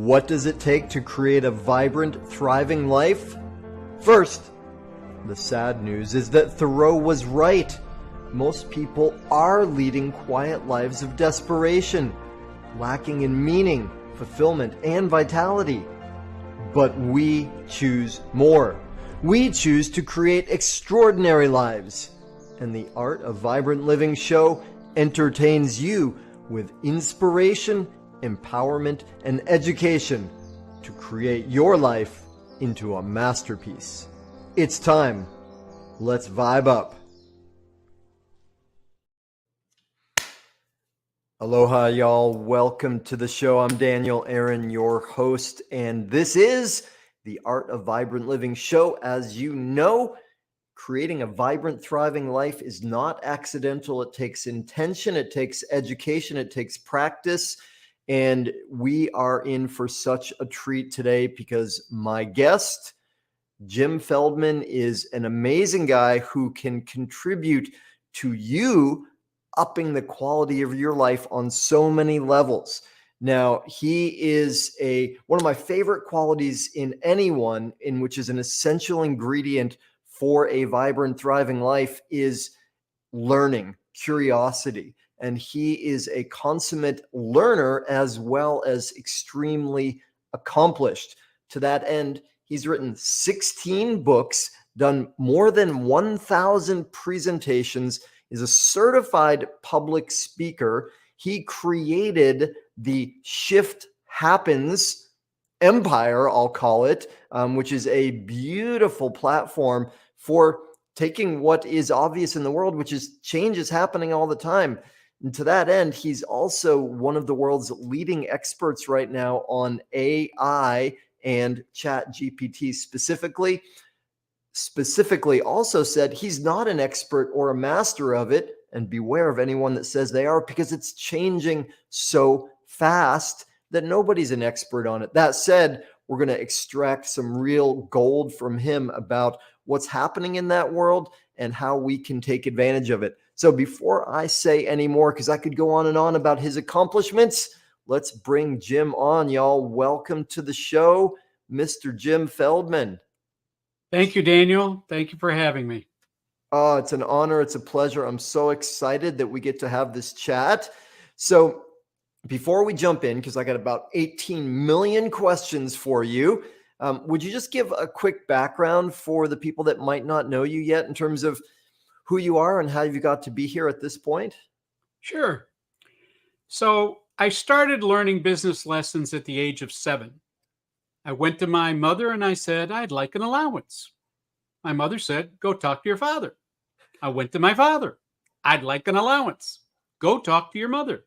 What does it take to create a vibrant, thriving life? First, the sad news is that Thoreau was right. Most people are leading quiet lives of desperation, lacking in meaning, fulfillment, and vitality. But we choose more. We choose to create extraordinary lives. And the Art of Vibrant Living show entertains you with inspiration, empowerment, and education to create your life into a masterpiece. It's time. Let's vibe up. Aloha, y'all. Welcome to the show. I'm Daniel Aaron, your host, and this is the Art of Vibrant Living show. As you know, creating a vibrant, thriving life is not accidental. It takes intention, it takes education, it takes practice. And we are in for such a treat today because my guest, Jim Feldman, is an amazing guy who can contribute to you upping the quality of your life on so many levels. Now, he is one of my favorite qualities in anyone, in which is an essential ingredient for a vibrant, thriving life, is learning, curiosity. And he is a consummate learner as well as extremely accomplished. To that end, he's written 16 books, done more than 1,000 presentations, is a certified public speaker. He created the Shift Happens empire, I'll call it, which is a beautiful platform for taking what is obvious in the world, which is change is happening all the time. And to that end, he's also one of the world's leading experts right now on AI and ChatGPT specifically also said he's not an expert or a master of it, and beware of anyone that says they are, because it's changing so fast that nobody's an expert on it. That said, we're going to extract some real gold from him about what's happening in that world and how we can take advantage of it. So before I say any more, because I could go on and on about his accomplishments, let's bring Jim on, y'all. Welcome to the show, Mr. Jim Feldman. Thank you, Daniel. Thank you for having me. Oh, it's an honor. It's a pleasure. I'm so excited that we get to have this chat. So before we jump in, because I got about 18 million questions for you, would you just give a quick background for the people that might not know you yet in terms of who you are and how you got to be here at this point? Sure. So I started learning business lessons at the age of 7. I went to my mother and I said, I'd like an allowance. My mother said, go talk to your father. I went to my father. I'd like an allowance. Go talk to your mother.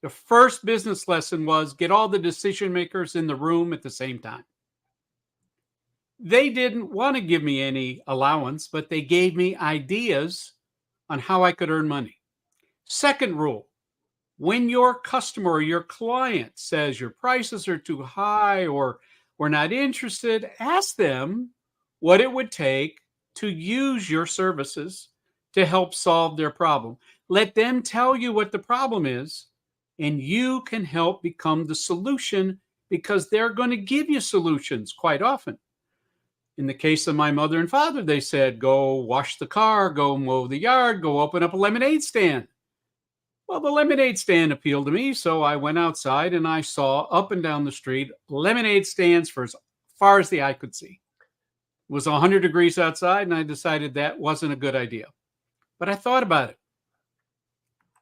The first business lesson was get all the decision makers in the room at the same time. They didn't want to give me any allowance, but they gave me ideas on how I could earn money. Second rule, when your customer or your client says your prices are too high or we're not interested, ask them what it would take to use your services to help solve their problem. Let them tell you what the problem is, and you can help become the solution because they're going to give you solutions quite often. In the case of my mother and father, they said, go wash the car, go mow the yard, go open up a lemonade stand. Well, the lemonade stand appealed to me, so I went outside and I saw up and down the street lemonade stands for as far as the eye could see. It was 100 degrees outside, and I decided that wasn't a good idea. But I thought about it.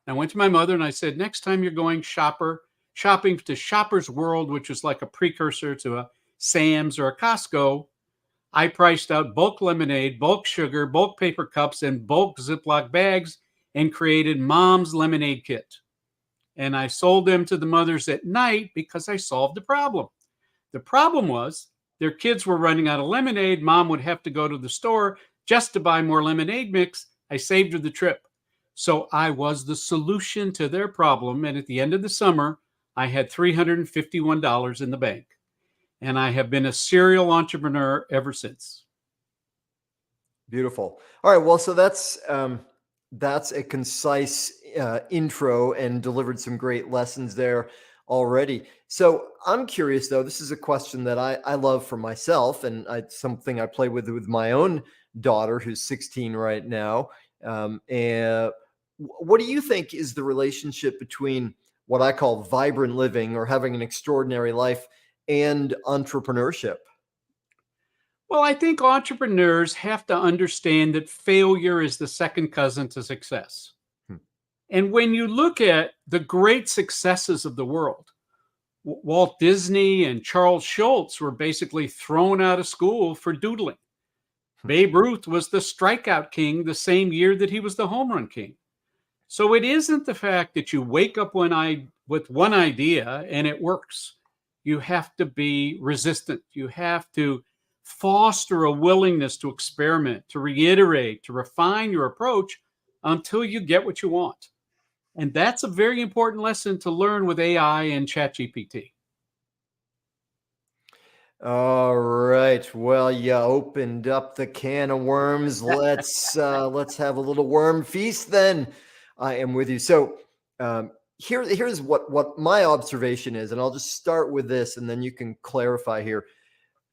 I went to my mother and I said, next time you're going shopping to Shopper's World, which is like a precursor to a Sam's or a Costco, I priced out bulk lemonade, bulk sugar, bulk paper cups, and bulk Ziploc bags and created Mom's Lemonade Kit. And I sold them to the mothers at night because I solved the problem. The problem was their kids were running out of lemonade. Mom would have to go to the store just to buy more lemonade mix. I saved her the trip. So I was the solution to their problem. And at the end of the summer, I had $351 in the bank. And I have been a serial entrepreneur ever since. Beautiful. All right. Well, so that's a concise intro and delivered some great lessons there already. So I'm curious though, this is a question that I love for myself, and something I play with my own daughter who's 16 right now. And what do you think is the relationship between what I call vibrant living or having an extraordinary life and entrepreneurship? Well, I think entrepreneurs have to understand that failure is the second cousin to success. Hmm. And when you look at the great successes of the world, Walt Disney and Charles Schultz were basically thrown out of school for doodling. Babe Ruth was the strikeout king the same year that he was the home run king. So it isn't the fact that you wake up with one idea and it works. You have to be resistant. You have to foster a willingness to experiment, to reiterate, to refine your approach until you get what you want. And that's a very important lesson to learn with AI and ChatGPT. All right. Well, you opened up the can of worms. Let's have a little worm feast then. I am with you. So here's what my observation is, and I'll just start with this, and then you can clarify here.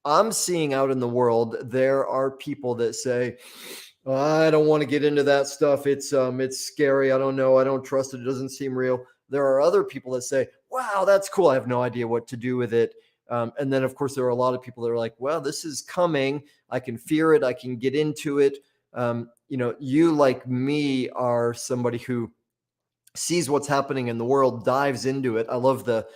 I'm seeing out in the world there are people that say, I don't want to get into that stuff. It's scary. I don't know. I don't trust it. It doesn't seem real. There are other people that say, wow, that's cool. I have no idea what to do with it. And then, of course, there are a lot of people that are like, well, this is coming. I can fear it. I can get into it. You, like me, are somebody who sees what's happening in the world, dives into it. I love the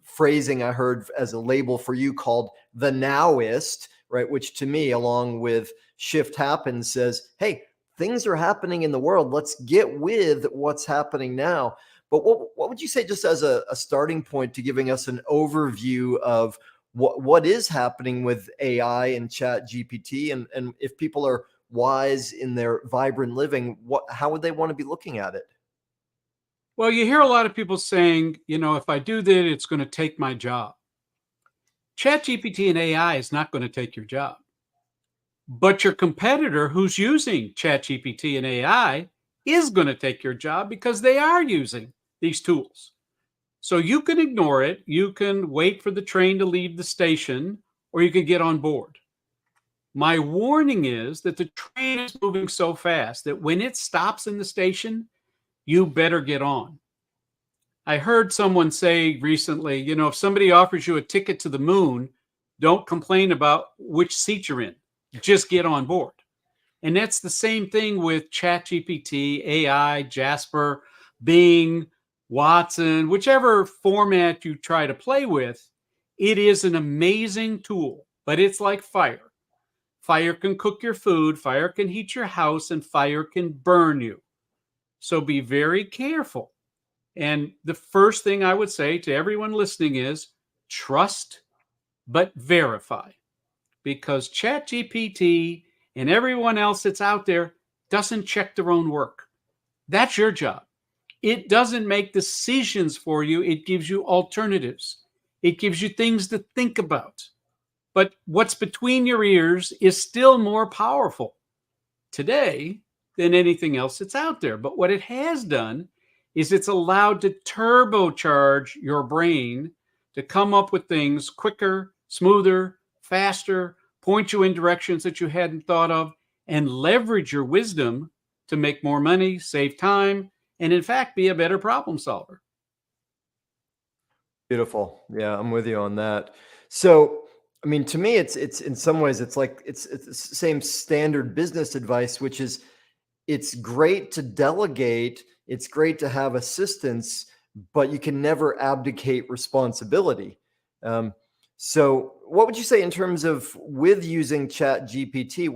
phrasing I heard as a label for you called the nowist, right? Which to me, along with shift happens, says, hey, things are happening in the world. Let's get with what's happening now. But what would you say, just as a starting point to giving us an overview of what is happening with AI and ChatGPT, and if people are wise in their vibrant living, how would they want to be looking at it? Well, you hear a lot of people saying, if I do that, it's going to take my job. ChatGPT and AI is not going to take your job. But your competitor who's using ChatGPT and AI is going to take your job because they are using these tools. So you can ignore it. You can wait for the train to leave the station, or you can get on board. My warning is that the train is moving so fast that when it stops in the station, you better get on. I heard someone say recently, if somebody offers you a ticket to the moon, don't complain about which seat you're in. Just get on board. And that's the same thing with ChatGPT, AI, Jasper, Bing, Watson, whichever format you try to play with. It is an amazing tool, but it's like fire. Fire can cook your food, fire can heat your house, and fire can burn you. So be very careful. And the first thing I would say to everyone listening is trust, but verify. Because ChatGPT and everyone else that's out there doesn't check their own work. That's your job. It doesn't make decisions for you. It gives you alternatives. It gives you things to think about. But what's between your ears is still more powerful today than anything else that's out there. But what it has done is it's allowed to turbocharge your brain to come up with things quicker, smoother, faster, point you in directions that you hadn't thought of, and leverage your wisdom to make more money, save time, and in fact, be a better problem solver. Beautiful. Yeah, I'm with you on that. So, I mean, to me, it's in some ways, it's the same standard business advice, which is it's great to delegate, it's great to have assistance, but you can never abdicate responsibility. Um, so, what would you say in terms of with using Chat GPT?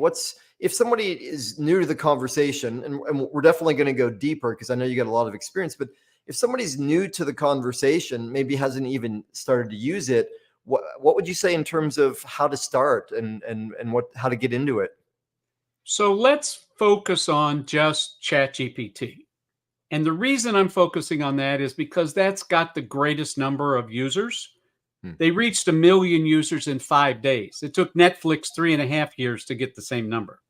If somebody is new to the conversation, and we're definitely going to go deeper because I know you got a lot of experience, but if somebody's new to the conversation, maybe hasn't even started to use it, what would you say in terms of how to start and how to get into it? So let's focus on just ChatGPT. And the reason I'm focusing on that is because that's got the greatest number of users. Hmm. They reached 1 million users in 5 days. It took Netflix 3.5 years to get the same number.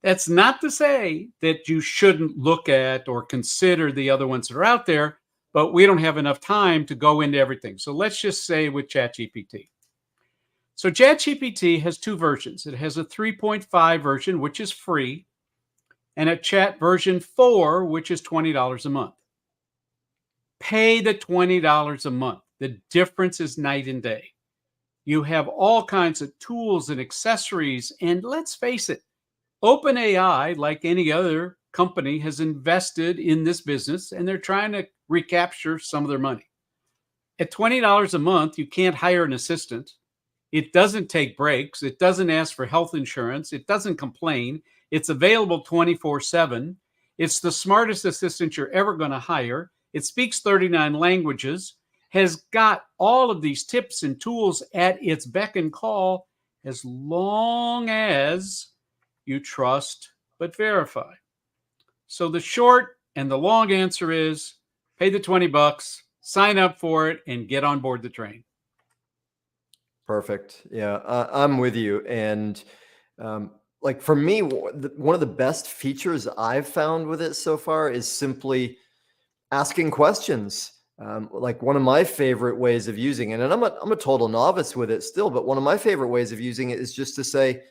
That's not to say that you shouldn't look at or consider the other ones that are out there, but we don't have enough time to go into everything. So let's just say with ChatGPT. So ChatGPT has two versions. It has a 3.5 version, which is free, and a Chat version 4, which is $20 a month. Pay the $20 a month. The difference is night and day. You have all kinds of tools and accessories. And let's face it, OpenAI, like any other company, has invested in this business and they're trying to recapture some of their money. At $20 a month, you can't hire an assistant. It doesn't take breaks. It doesn't ask for health insurance. It doesn't complain. It's available 24/7. It's the smartest assistant you're ever going to hire. It speaks 39 languages, has got all of these tips and tools at its beck and call, as long as you trust but verify. So the short and the long answer is pay the $20, sign up for it, and get on board the train. Perfect. Yeah, I'm with you. And like for me, one of the best features I've found with it so far is simply asking questions. Like one of my favorite ways of using it, and I'm a total novice with it still, but one of my favorite ways of using it is just to say,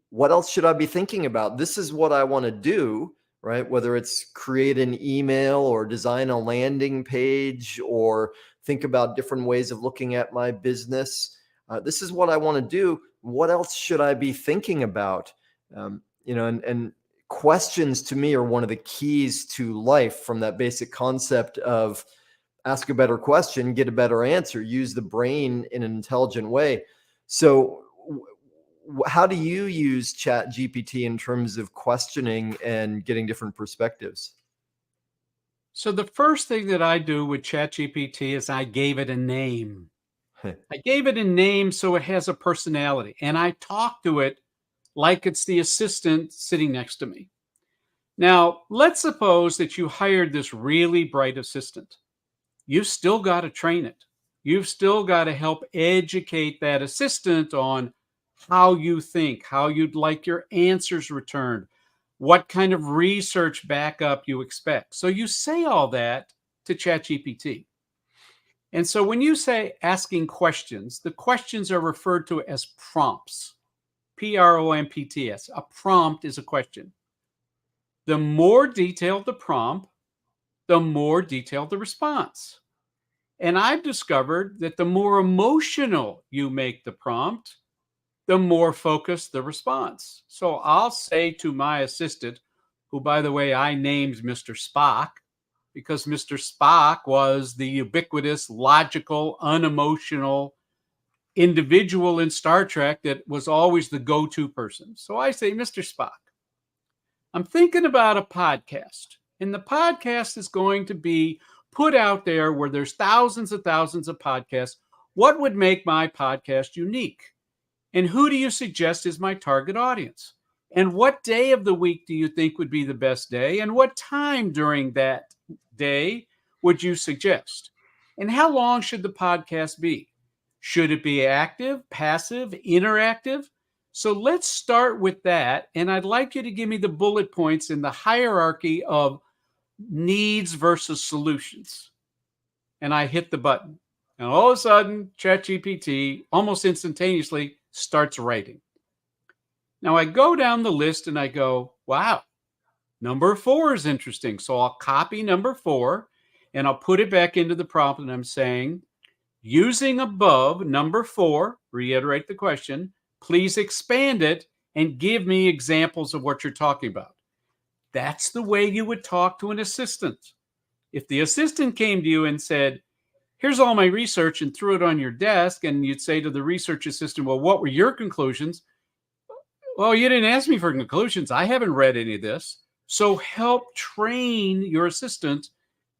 what else should I be thinking about? This is what I want to do, right? Whether it's create an email or design a landing page or think about different ways of looking at my business. This is what I want to do. What else should I be thinking about? And questions to me are one of the keys to life, from that basic concept of ask a better question, get a better answer, use the brain in an intelligent way. So how do you use ChatGPT in terms of questioning and getting different perspectives? So the first thing that I do with ChatGPT is I gave it a name. I gave it a name so it has a personality, and I talk to it like it's the assistant sitting next to me. Now, let's suppose that you hired this really bright assistant. You've still got to train it. You've still got to help educate that assistant on how you think, how you'd like your answers returned, what kind of research backup you expect. So you say all that to ChatGPT. And so when you say asking questions, the questions are referred to as prompts. Prompts. A prompt is a question. The more detailed the prompt, the more detailed the response. And I've discovered that the more emotional you make the prompt, the more focused the response. So I'll say to my assistant, who, by the way, I named Mr. Spock, because Mr. Spock was the ubiquitous, logical, unemotional individual in Star Trek that was always the go-to person. So I say, Mr. Spock, I'm thinking about a podcast, and the podcast is going to be put out there where there's thousands of podcasts. What would make my podcast unique? And who do you suggest is my target audience? And what day of the week do you think would be the best day? And what time during that day would you suggest? And how long should the podcast be? Should it be active, passive, interactive? So let's start with that. And I'd like you to give me the bullet points in the hierarchy of needs versus solutions. And I hit the button. And all of a sudden, ChatGPT almost instantaneously starts writing. Now I go down the list and I go, wow, number 4 is interesting. So I'll copy number 4 and I'll put it back into the prompt. And I'm saying, using above number 4, reiterate the question, please expand it and give me examples of what you're talking about. That's the way you would talk to an assistant. If the assistant came to you and said, here's all my research, and threw it on your desk, and you'd say to the research assistant, well, what were your conclusions? Well, you didn't ask me for conclusions. I haven't read any of this. So help train your assistant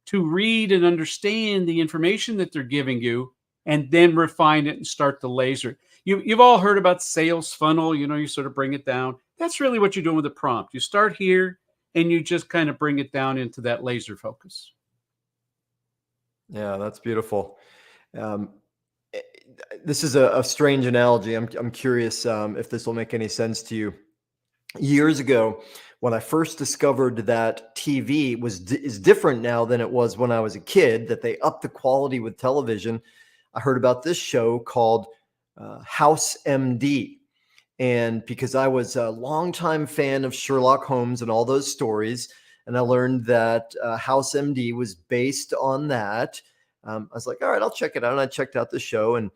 to read and understand the information that they're giving you, and then refine it and start to laser. You've all heard about sales funnel. You sort of bring it down. That's really what you're doing with a prompt. You start here and you just kind of bring it down into that laser focus. Yeah, that's beautiful. This is a strange analogy. I'm curious if this will make any sense to you. Years ago, when I first discovered that TV is different now than it was when I was a kid, that they upped the quality with television, I heard about this show called House MD. And because I was a longtime fan of Sherlock Holmes and all those stories, and I learned that House MD was based on that, I was like, all right, I'll check it out. And I checked out the show. And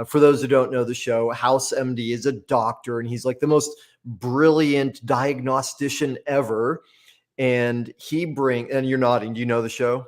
for those who don't know the show, House MD is a doctor, and he's like the most brilliant diagnostician ever. And and you're nodding. Do you know the show?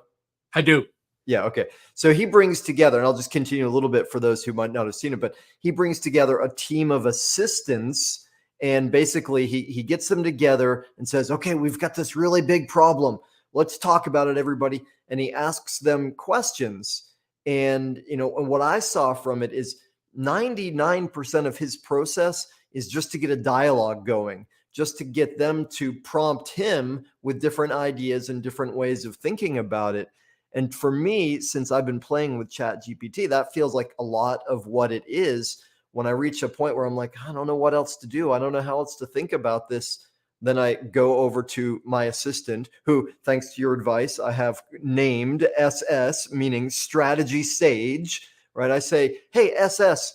I do. Yeah. Okay. So he brings together, and I'll just continue a little bit for those who might not have seen it, but he brings together a team of assistants, and basically he gets them together and says, okay, we've got this really big problem. Let's talk about it, everybody. And he asks them questions. And, and what I saw from it is 99% of his process is just to get a dialogue going, just to get them to prompt him with different ideas and different ways of thinking about it. And for me, since I've been playing with ChatGPT, that feels like a lot of what it is. When I reach a point where I'm like, I don't know what else to do, I don't know how else to think about this, then I go over to my assistant, who, thanks to your advice, I have named SS, meaning Strategy Sage, right? I say, hey, SS,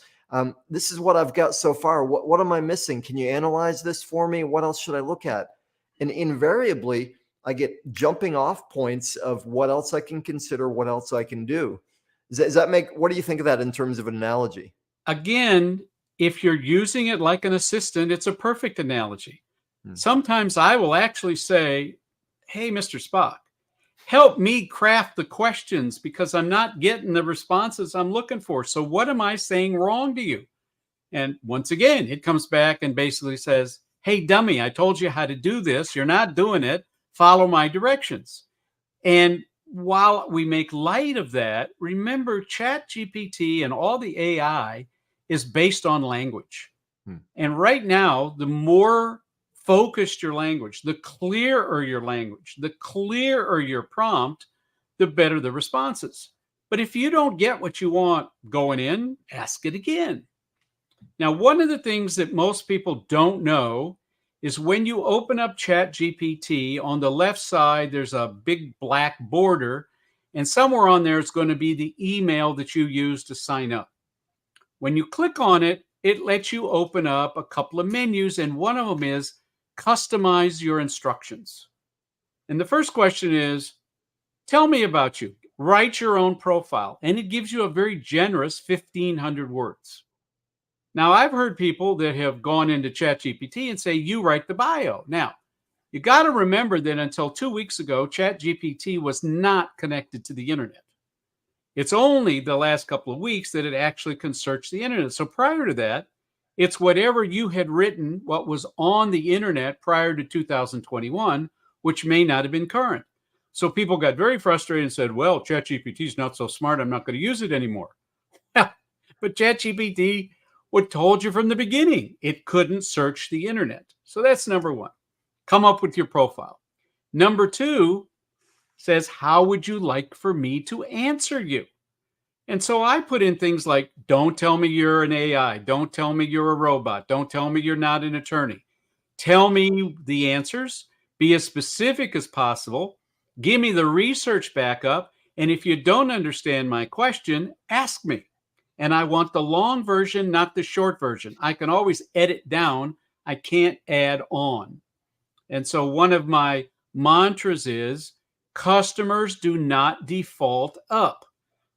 this is what I've got so far. What am I missing? Can you analyze this for me? What else should I look at? And invariably, I get jumping off points of what else I can consider, what else I can do. Does that make, what do you think of that in terms of an analogy? Again, if you're using it like an assistant, it's a perfect analogy. Sometimes I will actually say, hey, Mr. Spock, help me craft the questions because I'm not getting the responses I'm looking for. So what am I saying wrong to you? And once again, it comes back and basically says, hey, dummy, I told you how to do this. You're not doing it. Follow my directions. And while we make light of that, remember ChatGPT and all the AI is based on language. And right now, the more focused your language, the clearer your language, the clearer your prompt, the better the responses. But if you don't get what you want going in, ask it again. Now, one of the things that most people don't know is when you open up ChatGPT, on the left side, there's a big black border, and somewhere on there is going to be the email that you use to sign up. When you click on it, it lets you open up a couple of menus, and one of them is customize your instructions. And the first question is, tell me about you. Write your own profile. And it gives you a very generous 1,500 words. Now, I've heard people that have gone into ChatGPT and say, you write the bio. Now, you got to remember that until 2 weeks ago, ChatGPT was not connected to the internet. It's only the last couple of weeks that it actually can search the internet. So prior to that, it's whatever you had written, what was on the internet prior to 2021, which may not have been current. So people got very frustrated and said, well, ChatGPT is not so smart, I'm not going to use it anymore. But ChatGPT would told you from the beginning it couldn't search the internet. So that's number one. Come up with your profile. Number two says, how would you like for me to answer you? And so I put in things like, don't tell me you're an AI. Don't tell me you're a robot. Don't tell me you're not an attorney. Tell me the answers. Be as specific as possible. Give me the research backup. And if you don't understand my question, ask me. And I want the long version, not the short version. I can always edit down. I can't add on. And so one of my mantras is, customers do not default up.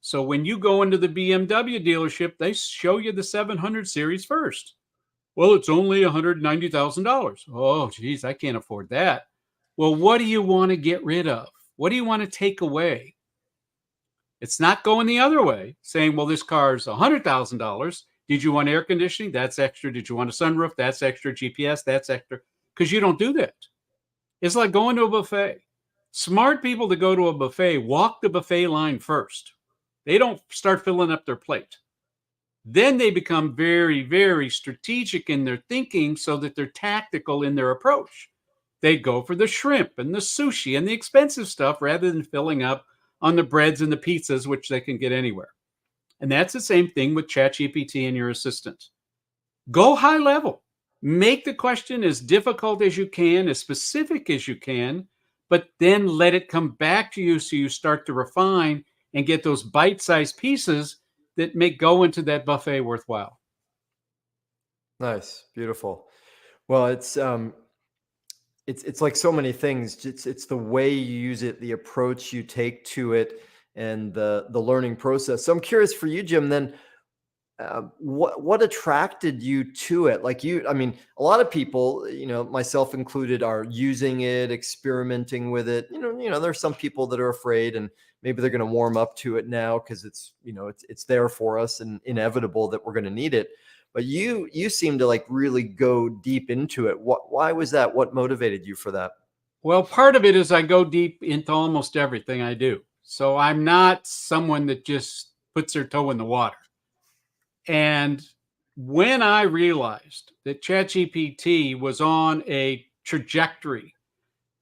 So when you go into the BMW dealership, they show you the 700 series first. Well, it's only $190,000. Oh, geez, I can't afford that. Well, what do you want to get rid of? What do you want to take away? It's not going the other way, saying, well, this car is $100,000. Did you want air conditioning? That's extra. Did you want a sunroof? That's extra. GPS? That's extra. Because you don't do that. It's like going to a buffet. Smart people that go to a buffet walk the buffet line first. They don't start filling up their plate. Then they become very, very strategic in their thinking so that they're tactical in their approach. They go for the shrimp and the sushi and the expensive stuff rather than filling up on the breads and the pizzas, which they can get anywhere. And that's the same thing with ChatGPT and your assistant. Go high level. Make the question as difficult as you can, as specific as you can, but then let it come back to you so you start to refine and get those bite-sized pieces that make go into that buffet worthwhile. Nice, beautiful. Well, it's like so many things. It's the way you use it, the approach you take to it, and the learning process. So I'm curious for you, Jim. Then, what attracted you to it? Like I mean, a lot of people, myself included, are using it, experimenting with it. There's some people that are afraid, and maybe they're going to warm up to it now because it's there for us and inevitable that we're going to need it. But you seem to like really go deep into it. Why was that? What motivated you for that? Well, part of it is I go deep into almost everything I do. So I'm not someone that just puts their toe in the water. And when I realized that ChatGPT was on a trajectory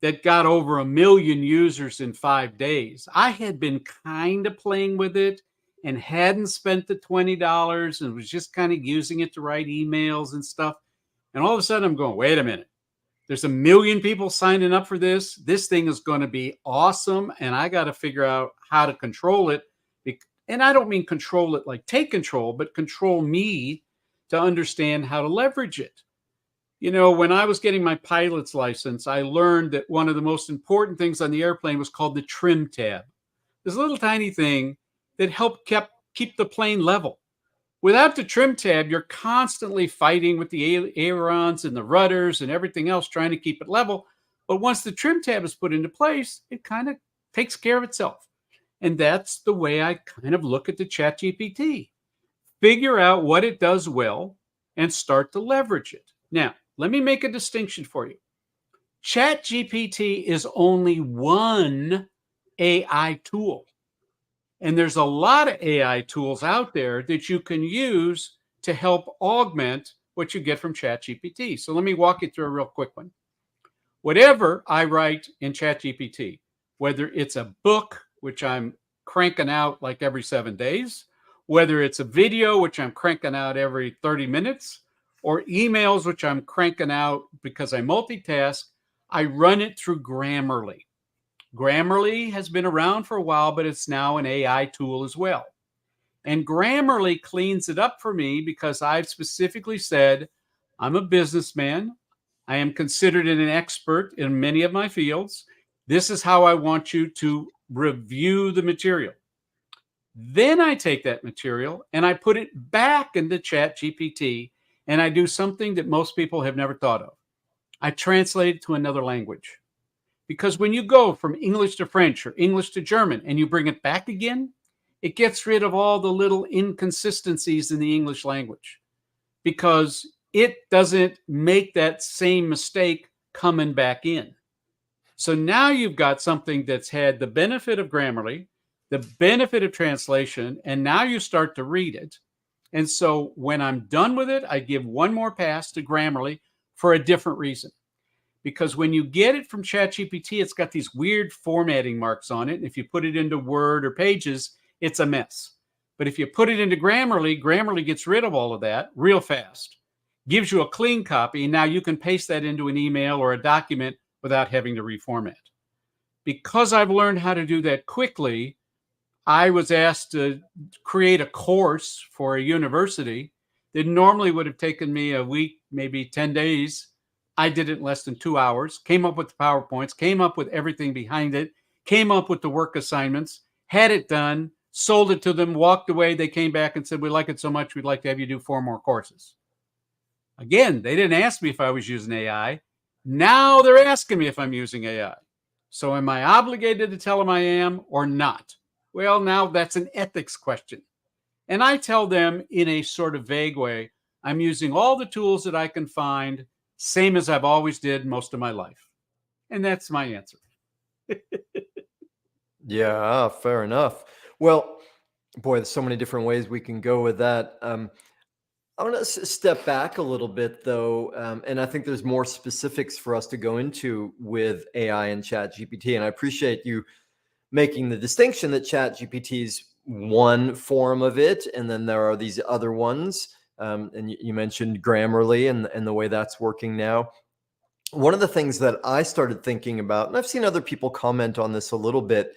that got over 1 million users in 5 days, I had been kind of playing with it and hadn't spent the $20 and was just kind of using it to write emails and stuff. And all of a sudden I'm going, wait a minute. There's 1 million people signing up for this. This thing is going to be awesome. And I got to figure out how to control it. And I don't mean control it like take control, but control me to understand how to leverage it. When I was getting my pilot's license, I learned that one of the most important things on the airplane was called the trim tab. This little tiny thing that helped keep the plane level. Without the trim tab, you're constantly fighting with the ailerons and the rudders and everything else trying to keep it level. But once the trim tab is put into place, it kind of takes care of itself. And that's the way I kind of look at the ChatGPT. Figure out what it does well and start to leverage it. Now, let me make a distinction for you. ChatGPT is only one AI tool. And there's a lot of AI tools out there that you can use to help augment what you get from ChatGPT. So let me walk you through a real quick one. Whatever I write in ChatGPT, whether it's a book, which I'm cranking out like every 7 days, whether it's a video, which I'm cranking out every 30 minutes, or emails, which I'm cranking out because I multitask, I run it through Grammarly. Grammarly has been around for a while, but it's now an AI tool as well. And Grammarly cleans it up for me because I've specifically said, I'm a businessman. I am considered an expert in many of my fields. This is how I want you to review the material. Then I take that material and I put it back into ChatGPT, and I do something that most people have never thought of. I translate it to another language. Because when you go from English to French or English to German and you bring it back again, it gets rid of all the little inconsistencies in the English language because it doesn't make that same mistake coming back in. So now you've got something that's had the benefit of Grammarly, the benefit of translation, and now you start to read it. And so when I'm done with it, I give one more pass to Grammarly for a different reason. Because when you get it from ChatGPT, it's got these weird formatting marks on it. And if you put it into Word or Pages, it's a mess. But if you put it into Grammarly, Grammarly gets rid of all of that real fast, gives you a clean copy, and now you can paste that into an email or a document without having to reformat. Because I've learned how to do that quickly, I was asked to create a course for a university that normally would have taken me a week, maybe 10 days. I did it in less than 2 hours, came up with the PowerPoints, came up with everything behind it, came up with the work assignments, had it done, sold it to them, walked away. They came back and said, we like it so much, we'd like to have you do 4 more courses. Again, they didn't ask me if I was using AI. Now they're asking me if I'm using AI. So am I obligated to tell them I am or not? Well, now that's an ethics question. And I tell them in a sort of vague way, I'm using all the tools that I can find, same as I've always did most of my life. And that's my answer. Yeah, fair enough. Well, boy, there's so many different ways we can go with that. I want to step back a little bit, though, and I think there's more specifics for us to go into with AI and ChatGPT. And I appreciate you making the distinction that ChatGPT is one form of it, and then there are these other ones And you mentioned Grammarly and the way that's working now. One of the things that I started thinking about, and I've seen other people comment on this a little bit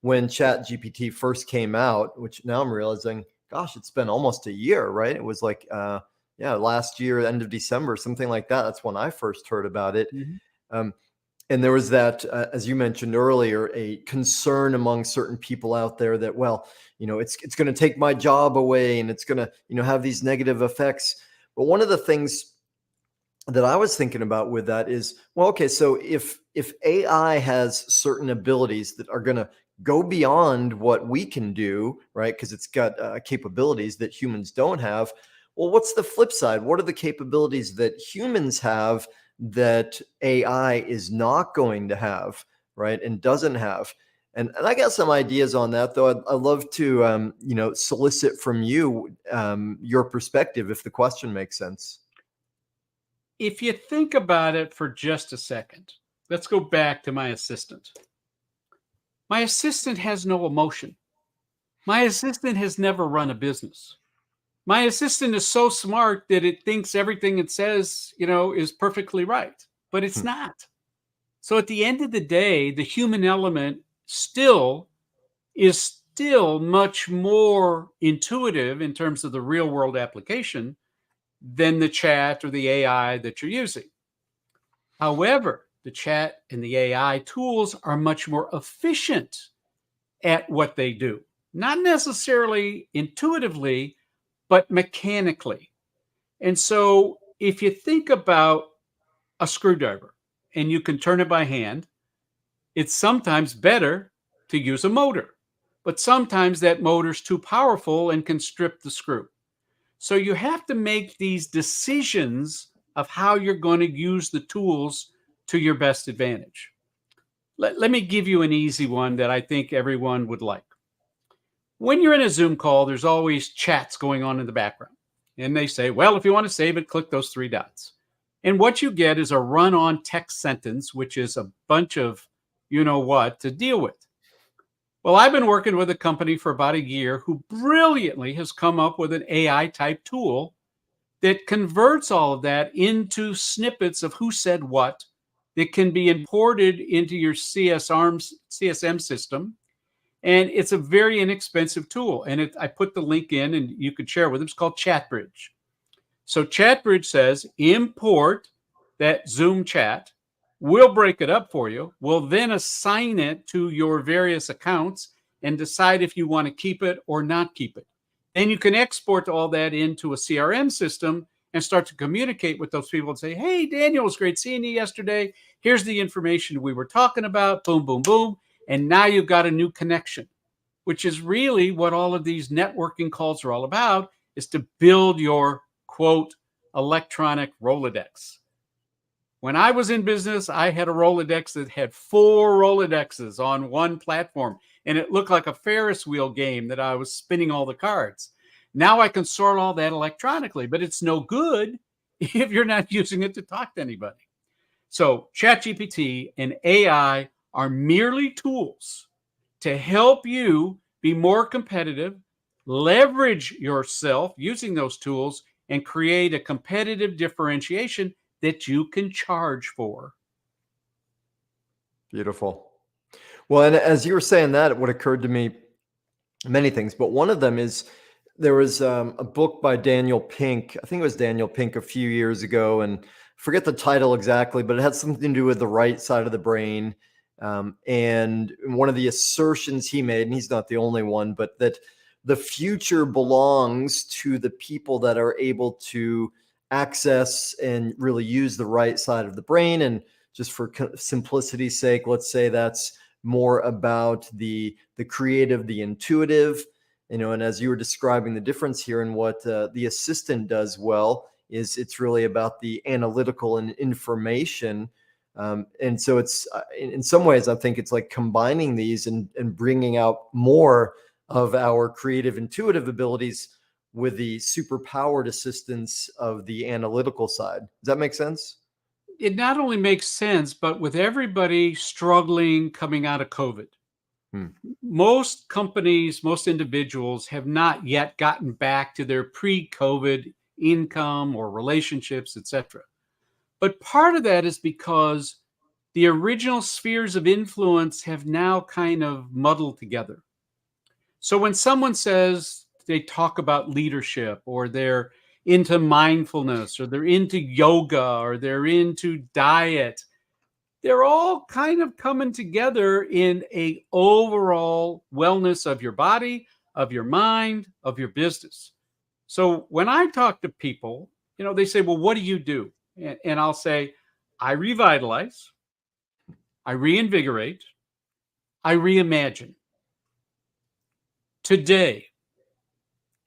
when ChatGPT first came out, which now I'm realizing, gosh, it's been almost a year, right? It was like, last year, end of December, something like that. That's when I first heard about it. Mhm. Um, and there was that, as you mentioned earlier, a concern among certain people out there that, well, it's going to take my job away, and it's going to, have these negative effects. But one of the things that I was thinking about with that is, well, okay, so if AI has certain abilities that are going to go beyond what we can do, right? Because it's got capabilities that humans don't have. Well, what's the flip side? What are the capabilities that humans have that AI is not going to have, right? And doesn't have. And I got some ideas on that, though. I'd love to, solicit from you your perspective, if the question makes sense. If you think about it for just a second, let's go back to my assistant. My assistant has no emotion. My assistant has never run a business. My assistant is so smart that it thinks everything it says, is perfectly right, but it's Hmm. not. So at the end of the day, the human element still is still much more intuitive in terms of the real world application than the chat or the AI that you're using. However, the chat and the AI tools are much more efficient at what they do, not necessarily intuitively, but mechanically. And so if you think about a screwdriver and you can turn it by hand, it's sometimes better to use a motor, but sometimes that motor's too powerful and can strip the screw. So you have to make these decisions of how you're going to use the tools to your best advantage. Let me give you an easy one that I think everyone would like. When you're in a Zoom call, there's always chats going on in the background. And they say, well, if you want to save it, click those three dots. And what you get is a run on text sentence, which is a bunch of you know what to deal with. Well, I've been working with a company for about a year who brilliantly has come up with an AI type tool that converts all of that into snippets of who said what that can be imported into your CSM system. And it's a very inexpensive tool. And I put the link in and you could share with them. It's called ChatBridge. So ChatBridge says import that Zoom chat. We'll break it up for you. We'll then assign it to your various accounts and decide if you want to keep it or not keep it. Then you can export all that into a CRM system and start to communicate with those people and say, hey, Daniel, it was great seeing you yesterday. Here's the information we were talking about. Boom, boom, boom. And now you've got a new connection, which is really what all of these networking calls are all about, is to build your quote electronic Rolodex. When I was in business, I had a Rolodex that had 4 Rolodexes on one platform, and it looked like a Ferris wheel game that I was spinning all the cards. Now I can sort all that electronically, but it's no good if you're not using it to talk to anybody. So ChatGPT and AI are merely tools to help you be more competitive, leverage yourself using those tools, and create a competitive differentiation that you can charge for. Beautiful. Well, and as you were saying that, what occurred to me, many things, but one of them is there was a book by Daniel Pink. I think it was Daniel Pink a few years ago, and I forget the title exactly, but it had something to do with the right side of the brain. And one of the assertions he made, and he's not the only one, but that the future belongs to the people that are able to access and really use the right side of the brain. And just for simplicity's sake, let's say that's more about the creative, the intuitive, and as you were describing the difference here in what the assistant does well is it's really about the analytical and information. And so it's in some ways, I think it's like combining these and bringing out more of our creative, intuitive abilities with the superpowered assistance of the analytical side. Does that make sense? It not only makes sense, but with everybody struggling coming out of COVID, Hmm. most companies, most individuals have not yet gotten back to their pre-COVID income or relationships, etc. But part of that is because the original spheres of influence have now kind of muddled together. So when someone says they talk about leadership, or they're into mindfulness, or they're into yoga, or they're into diet, they're all kind of coming together in a overall wellness of your body, of your mind, of your business. So when I talk to people, they say, well, what do you do? And I'll say, I revitalize, I reinvigorate, I reimagine. Today,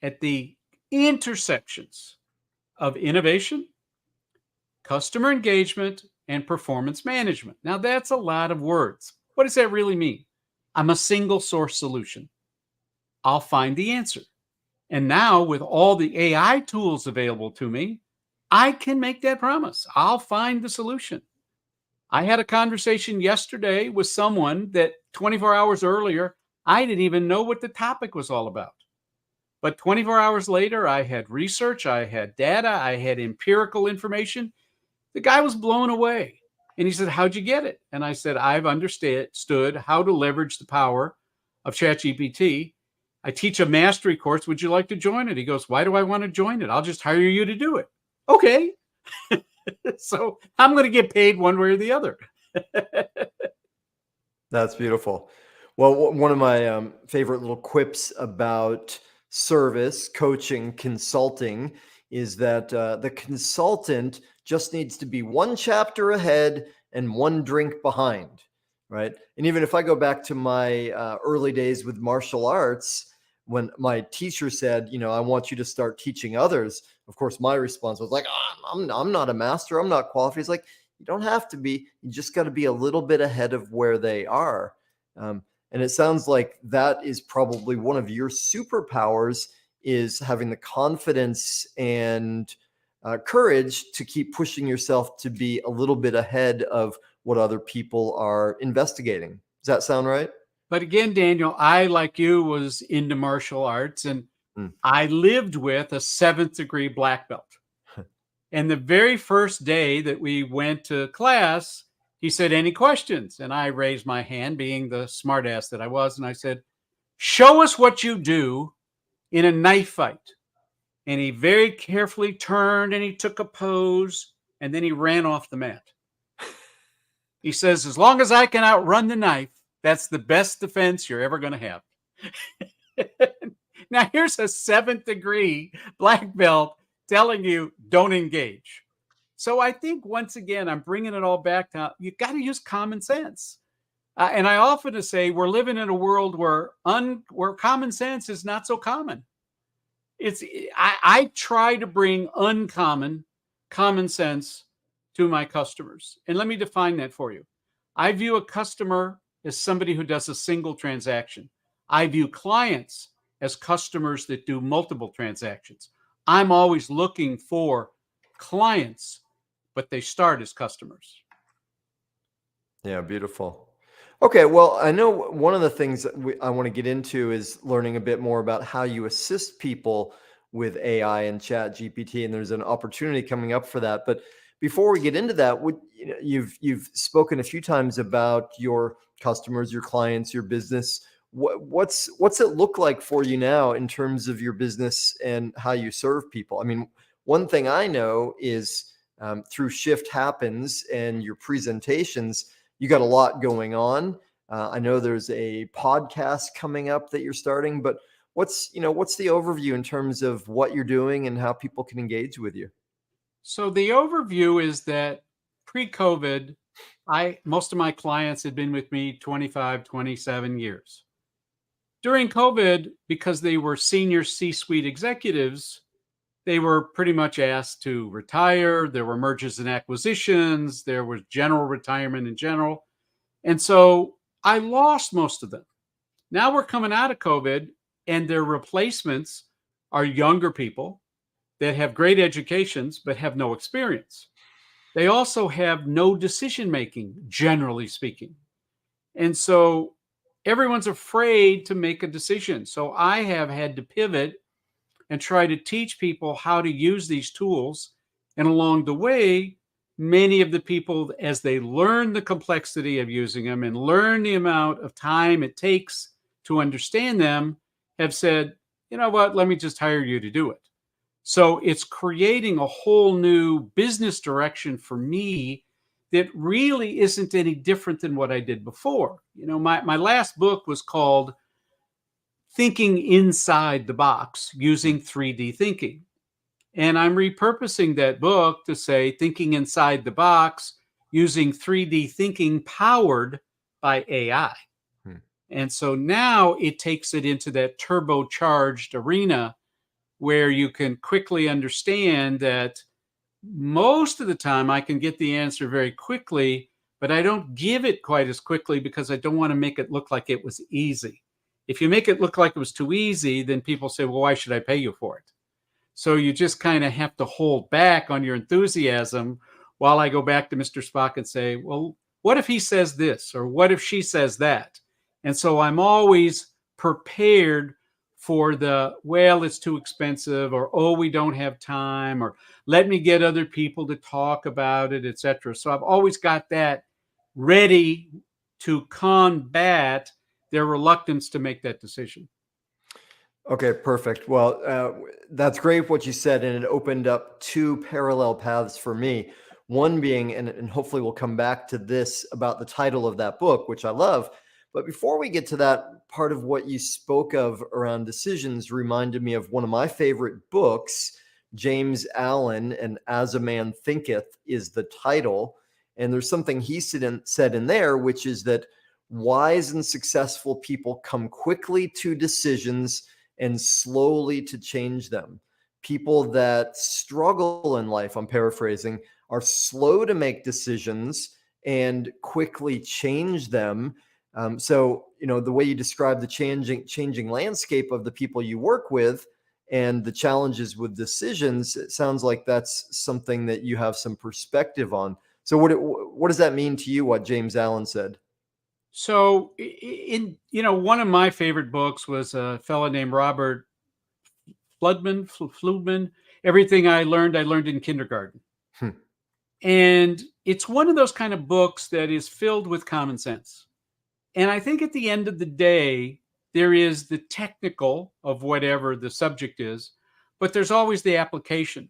at the intersections of innovation, customer engagement, and performance management. Now, that's a lot of words. What does that really mean? I'm a single source solution. I'll find the answer. And now, with all the AI tools available to me, I can make that promise. I'll find the solution. I had a conversation yesterday with someone that 24 hours earlier, I didn't even know what the topic was all about. But 24 hours later, I had research, I had data, I had empirical information. The guy was blown away. And he said, how'd you get it? And I said, I've understood how to leverage the power of ChatGPT. I teach a mastery course. Would you like to join it? He goes, why do I want to join it? I'll just hire you to do it. Okay. So I'm going to get paid one way or the other. That's beautiful. Well, one of my favorite little quips about service, coaching, consulting is that the consultant just needs to be one chapter ahead and one drink behind, right? And even if I go back to my early days with martial arts, when my teacher said, I want you to start teaching others, of course, my response was like, I'm not a master. I'm not qualified. He's like, you don't have to be. You just got to be a little bit ahead of where they are. And it sounds like that is probably one of your superpowers, is having the confidence and courage to keep pushing yourself to be a little bit ahead of what other people are investigating. Does that sound right? But again, Daniel, I, like you, was into martial arts, and I lived with a 7th degree black belt. And the very first day that we went to class, he said, any questions? And I raised my hand, being the smartass that I was. And I said, show us what you do in a knife fight. And he very carefully turned and he took a pose, and then he ran off the mat. He says, as long as I can outrun the knife, that's the best defense you're ever going to have. Now, here's a 7th degree black belt telling you don't engage. So I think, once again, I'm bringing it all back to you got to use common sense. And I often say we're living in a world where common sense is not so common. I try to bring uncommon common sense to my customers. And let me define that for you. I view a customer as somebody who does a single transaction. I view clients as customers that do multiple transactions. I'm always looking for clients, but they start as customers. Yeah, beautiful. Okay, well, I know one of the things that I want to get into is learning a bit more about how you assist people with AI and ChatGPT, and there's an opportunity coming up for that. But before we get into that, you've spoken a few times about your customers, your clients, your business. What's it look like for you now in terms of your business and how you serve people? I mean, one thing I know is through Shift Happens and your presentations, you got a lot going on. I know there's a podcast coming up that you're starting, but what's the overview in terms of what you're doing and how people can engage with you? So the overview is that pre-COVID, most of my clients had been with me 25, 27 years. During COVID, because they were senior C-suite executives, they were pretty much asked to retire. There were mergers and acquisitions. There was general retirement in general. And so I lost most of them. Now we're coming out of COVID, and their replacements are younger people that have great educations but have no experience. They also have no decision making, generally speaking. And so everyone's afraid to make a decision. So I have had to pivot and try to teach people how to use these tools. And along the way, many of the people, as they learn the complexity of using them and learn the amount of time it takes to understand them, have said, you know what, let me just hire you to do it. So it's creating a whole new business direction for me that really isn't any different than what I did before. My last book was called Thinking Inside the Box Using 3D Thinking. And I'm repurposing that book to say Thinking Inside the Box Using 3D Thinking Powered by AI. Hmm. And so now it takes it into that turbocharged arena where you can quickly understand that most of the time I can get the answer very quickly, but I don't give it quite as quickly because I don't want to make it look like it was easy. If you make it look like it was too easy, then people say, well, why should I pay you for it? So you just kind of have to hold back on your enthusiasm while I go back to Mr. Spock and say, well, what if he says this? Or what if she says that? And so I'm always prepared for well, it's too expensive, or, oh, we don't have time, or let me get other people to talk about it, etc. So I've always got that ready to combat their reluctance to make that decision. Okay, perfect. Well, that's great what you said, and it opened up two parallel paths for me. One being, and hopefully we'll come back to this about the title of that book, which I love. But before we get to that, part of what you spoke of around decisions reminded me of one of my favorite books, James Allen, and As a Man Thinketh is the title. And there's something he said in there, which is that wise and successful people come quickly to decisions and slowly to change them. People that struggle in life, I'm paraphrasing, are slow to make decisions and quickly change them. So, the way you describe the changing landscape of the people you work with and the challenges with decisions, it sounds like that's something that you have some perspective on. So what does that mean to you, what James Allen said? So one of my favorite books was a fellow named Robert Feldman. Everything I learned in kindergarten. Hmm. And it's one of those kind of books that is filled with common sense. And I think at the end of the day, there is the technical of whatever the subject is, but there's always the application.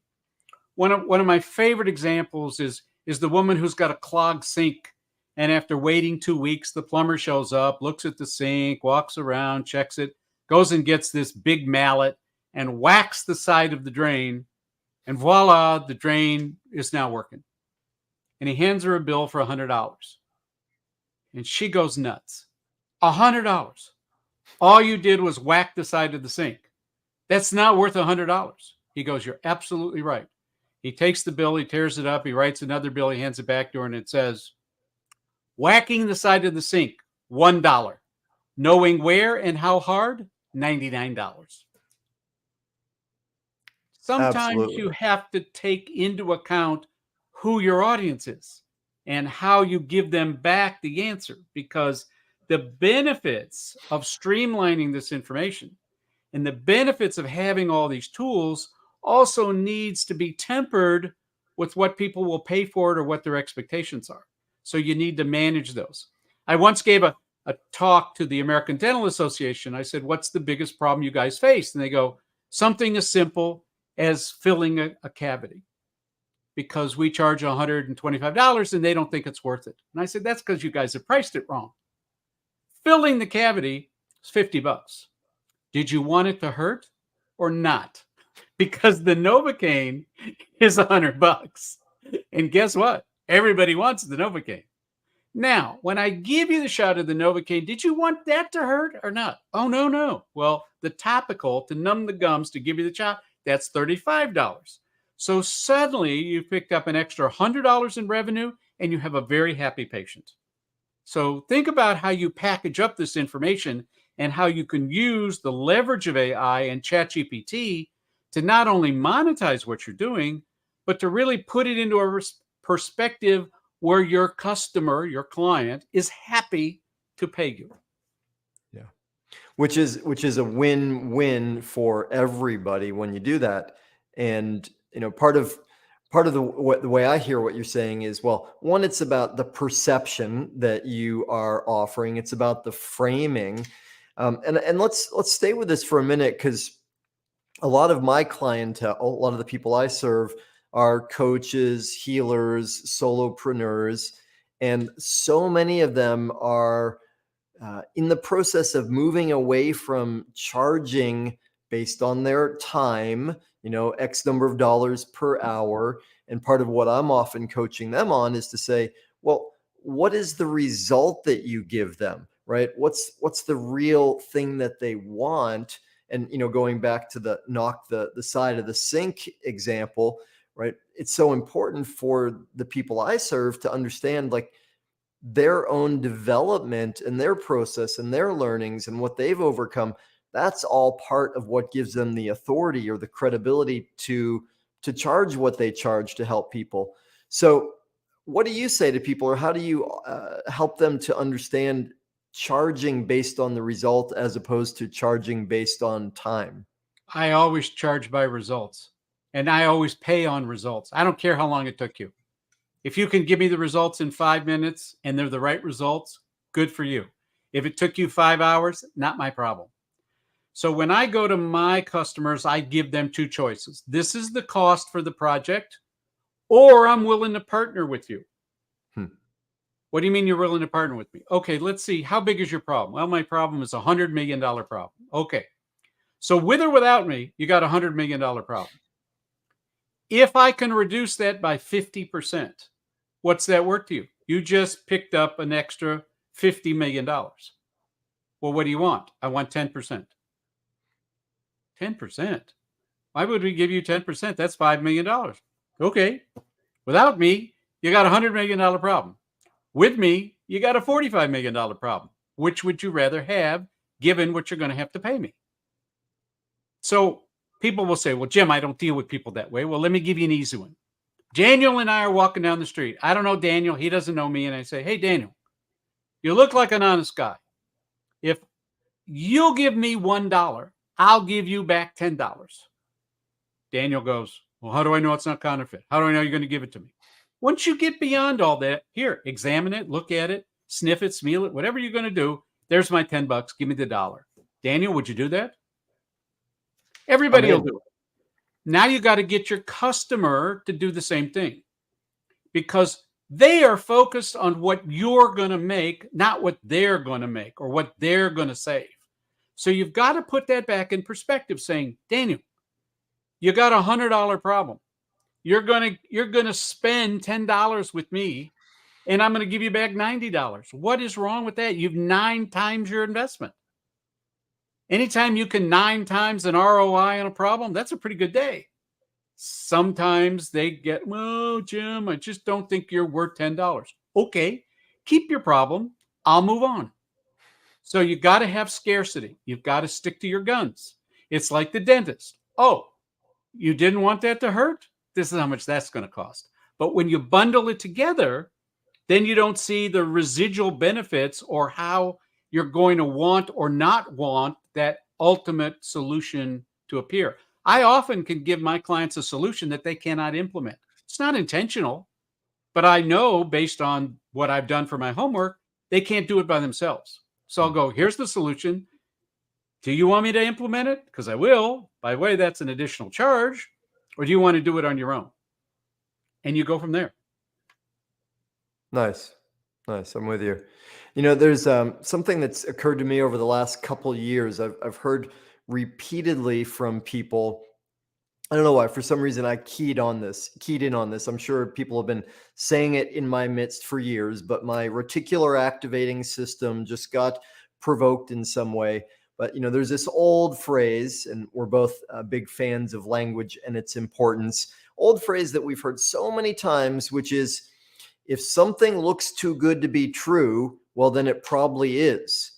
One of my favorite examples is the woman who's got a clogged sink. And after waiting 2 weeks, the plumber shows up, looks at the sink, walks around, checks it, goes and gets this big mallet and whacks the side of the drain. And voila, the drain is now working. And he hands her a bill for $100. And she goes nuts. $100. All you did was whack the side of the sink. That's not worth $100. He goes, you're absolutely right. He takes the bill, he tears it up, he writes another bill, he hands it back to her, and it says, whacking the side of the sink, $1. Knowing where and how hard, $99. Sometimes Absolutely. you have to take into account who your audience is and how you give them back the answer, because the benefits of streamlining this information and the benefits of having all these tools also needs to be tempered with what people will pay for it or what their expectations are. So you need to manage those. I once gave a talk to the American Dental Association. I said, what's the biggest problem you guys face? And they go, something as simple as filling a cavity, because we charge $125 and they don't think it's worth it. And I said, that's because you guys have priced it wrong. Filling the cavity is $50. Did you want it to hurt or not? Because the Novocaine is $100. And guess what? Everybody wants the Novocaine. Now, when I give you the shot of the Novocaine, did you want that to hurt or not? Oh, no. Well, the topical to numb the gums to give you the shot, that's $35. So suddenly you've picked up an extra $100 in revenue and you have a very happy patient. So think about how you package up this information and how you can use the leverage of AI and ChatGPT to not only monetize what you're doing, but to really put it into a perspective where your customer, your client, is happy to pay you. Yeah. which is a win-win for everybody when you do that. And part of the way I hear what you're saying is, well, one, it's about the perception that you are offering. It's about the framing. And let's stay with this for a minute, because a lot of my clientele, a lot of the people I serve are coaches, healers, solopreneurs, and so many of them are in the process of moving away from charging based on their time, X number of dollars per hour. And part of what I'm often coaching them on is to say, well, what is the result that you give them, right? What's the real thing that they want? And, going back to the knock the side of the sink example, right? It's so important for the people I serve to understand, like, their own development and their process and their learnings and what they've overcome. That's all part of what gives them the authority or the credibility to charge what they charge to help people. So what do you say to people, or how do you help them to understand charging based on the result as opposed to charging based on time? I always charge by results, and I always pay on results. I don't care how long it took you. If you can give me the results in 5 minutes and they're the right results, good for you. If it took you 5 hours, not my problem. So when I go to my customers, I give them two choices. This is the cost for the project, or I'm willing to partner with you. What do you mean you're willing to partner with me? Okay, let's see. How big is your problem? Well, my problem is a $100 million problem. Okay. So with or without me, you got a $100 million problem. If I can reduce that by 50%, what's that worth to you? You just picked up an extra $50 million. Well, what do you want? I want 10%. 10%? Why would we give you 10%? That's $5 million. Okay. Without me, you got a $100 million problem. With me, you got a $45 million problem. Which would you rather have, given what you're going to have to pay me? So people will say, well, Jim, I don't deal with people that way. Well, let me give you an easy one. Daniel and I are walking down the street. I don't know Daniel. He doesn't know me. And I say, hey, Daniel, you look like an honest guy. If you'll give me $1, I'll give you back $10. Daniel goes, well, how do I know it's not counterfeit? How do I know you're going to give it to me? Once you get beyond all that, here, examine it, look at it, sniff it, smell it, whatever you're going to do. There's my $10. Give me the dollar. Daniel, would you do that? Everybody will do it. Now you got to get your customer to do the same thing, because they are focused on what you're going to make, not what they're going to make or what they're going to save. So you've got to put that back in perspective, saying, Daniel, you got a $100 problem. You're going to spend $10 with me, and I'm going to give you back $90. What is wrong with that? You've 9 times your investment. Anytime you can 9 times an ROI on a problem, that's a pretty good day. Sometimes they get, well, Jim, I just don't think you're worth $10. Okay, keep your problem. I'll move on. So you got to have scarcity. You've got to stick to your guns. It's like the dentist. Oh, you didn't want that to hurt? This is how much that's going to cost. But when you bundle it together, then you don't see the residual benefits or how you're going to want or not want that ultimate solution to appear. I often can give my clients a solution that they cannot implement. It's not intentional, but I know based on what I've done for my homework, they can't do it by themselves. So I'll go, here's the solution. Do you want me to implement it? Because I will. By the way, that's an additional charge. Or do you want to do it on your own? And you go from there. Nice. I'm with you. There's something that's occurred to me over the last couple of years. I've heard repeatedly from people. I don't know why. For some reason, I keyed in on this. I'm sure people have been saying it in my midst for years, but my reticular activating system just got provoked in some way. But there's this old phrase, and we're both big fans of language and its importance. Old phrase that we've heard so many times, which is, if something looks too good to be true, well, then it probably is.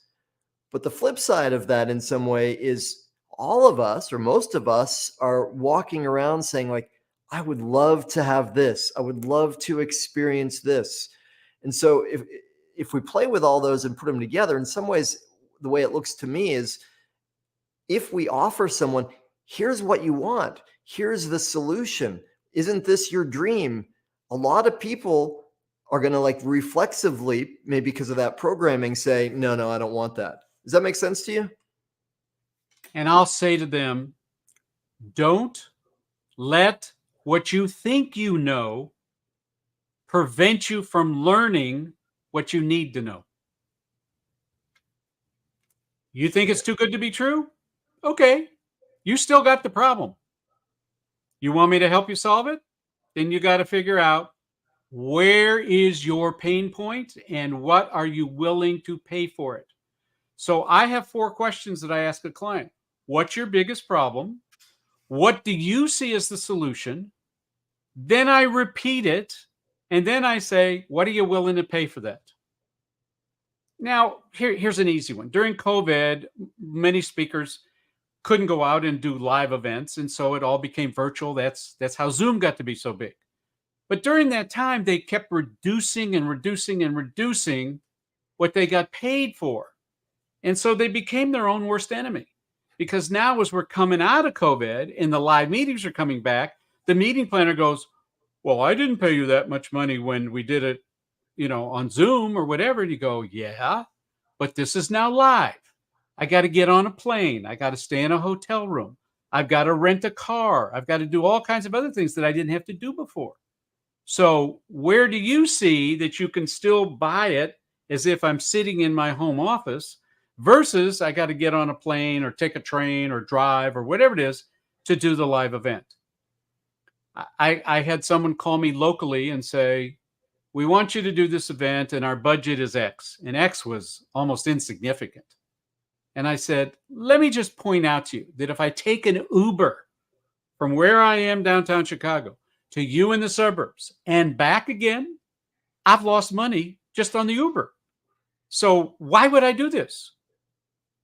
But the flip side of that in some way is, all of us, or most of us, are walking around saying, like, I would love to have this. I would love to experience this. And so if we play with all those and put them together, in some ways, the way it looks to me is, if we offer someone, here's what you want, here's the solution, isn't this your dream? A lot of people are going to like reflexively, maybe because of that programming, say, no, I don't want that. Does that make sense to you? And I'll say to them, don't let what you think you know prevent you from learning what you need to know. You think it's too good to be true? Okay. You still got the problem. You want me to help you solve it? Then you got to figure out, where is your pain point and what are you willing to pay for it? So I have 4 questions that I ask a client. What's your biggest problem? What do you see as the solution? Then I repeat it. And then I say, what are you willing to pay for that? Now, here's an easy one. During COVID, many speakers couldn't go out and do live events. And so it all became virtual. That's how Zoom got to be so big. But during that time, they kept reducing and reducing and reducing what they got paid for. And so they became their own worst enemy. Because now, as we're coming out of COVID and the live meetings are coming back, the meeting planner goes, well, I didn't pay you that much money when we did it, on Zoom or whatever. And you go, yeah, but this is now live. I got to get on a plane. I got to stay in a hotel room. I've got to rent a car. I've got to do all kinds of other things that I didn't have to do before. So where do you see that you can still buy it as if I'm sitting in my home office versus I got to get on a plane or take a train or drive or whatever it is to do the live event? I had someone call me locally and say, we want you to do this event and our budget is X. And X was almost insignificant. And I said, let me just point out to you that if I take an Uber from where I am downtown Chicago to you in the suburbs and back again, I've lost money just on the Uber. So why would I do this?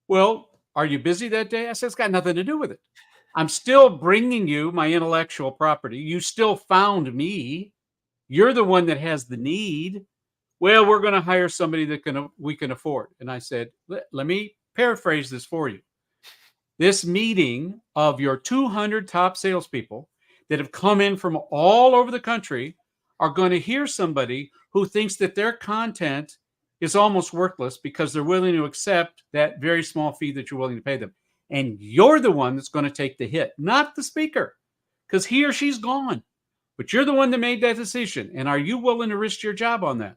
Well, are you busy that day? I said, it's got nothing to do with it. I'm still bringing you my intellectual property. You still found me. You're the one that has the need. Well, we're going to hire somebody that we can afford. And I said, let me paraphrase this for you. This meeting of your 200 top salespeople that have come in from all over the country are going to hear somebody who thinks that their content is almost worthless because they're willing to accept that very small fee that you're willing to pay them. And you're the one that's going to take the hit, not the speaker, because he or she's gone. But you're the one that made that decision. And are you willing to risk your job on that?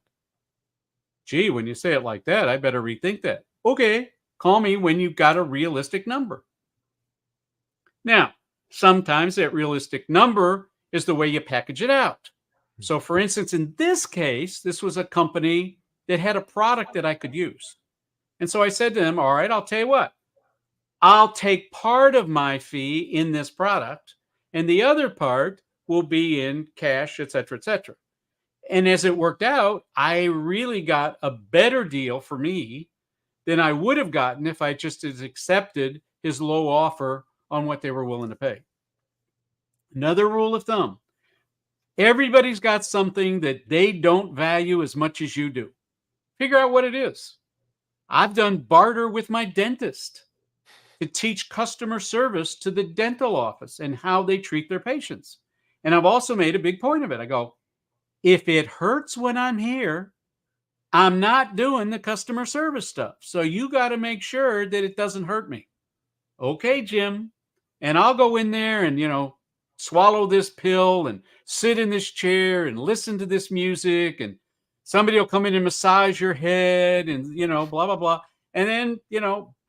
Gee, when you say it like that, I better rethink that. Okay, call me when you've got a realistic number. Now, sometimes that realistic number is the way you package it out. So for instance, in this case, this was a company that had a product that I could use. And so I said to them, all right, I'll tell you what, I'll take part of my fee in this product and the other part will be in cash, et cetera, et cetera. And as it worked out, I really got a better deal for me than I would have gotten if I just had accepted his low offer on what they were willing to pay. Another rule of thumb, everybody's got something that they don't value as much as you do. Figure out what it is. I've done barter with my dentist to teach customer service to the dental office and how they treat their patients. And I've also made a big point of it. I go, if it hurts when I'm here, I'm not doing the customer service stuff. So you got to make sure that it doesn't hurt me. Okay, Jim. And I'll go in there and, swallow this pill and sit in this chair and listen to this music. And somebody will come in and massage your head and, blah, blah, blah. And then,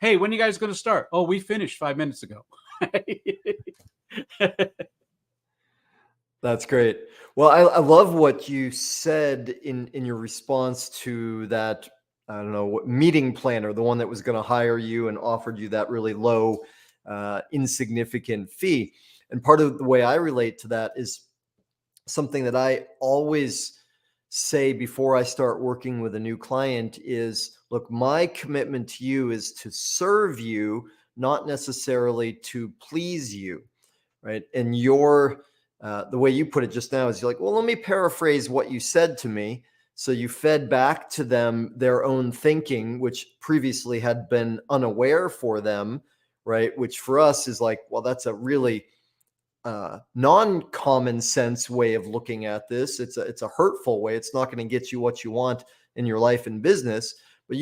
hey, when are you guys going to start? Oh, we finished 5 minutes ago. That's great. Well, I love what you said in your response to that, I don't know, meeting planner, the one that was going to hire you and offered you that really low, insignificant fee. And part of the way I relate to that is something that I always say before I start working with a new client is, look, my commitment to you is to serve you, not necessarily to please you, right? And the way you put it just now is you're like, well, let me paraphrase what you said to me. So you fed back to them their own thinking, which previously had been unaware for them, right? Which for us is like, well, that's a really non-common sense way of looking at this. It's a hurtful way. It's not going to get you what you want in your life and business. But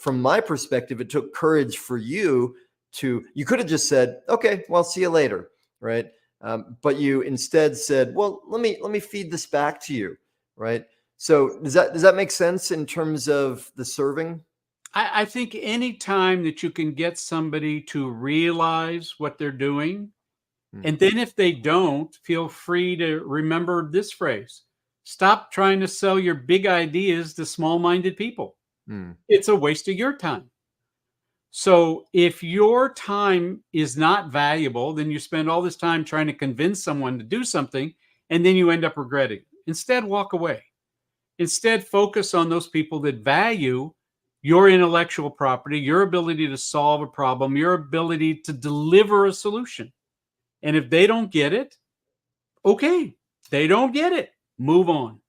from my perspective, it took courage for you you could have just said, okay, well, see you later, right? But you instead said, well, let me feed this back to you, right? So does that make sense in terms of the serving? I think any time that you can get somebody to realize what they're doing, Hmm. and then if they don't, feel free to remember this phrase: stop trying to sell your big ideas to small-minded people. Hmm. It's a waste of your time. So if your time is not valuable, then you spend all this time trying to convince someone to do something, and then you end up regretting it. Instead, walk away. Instead, focus on those people that value your intellectual property, your ability to solve a problem, your ability to deliver a solution. And if they don't get it, okay, they don't get it. Move on.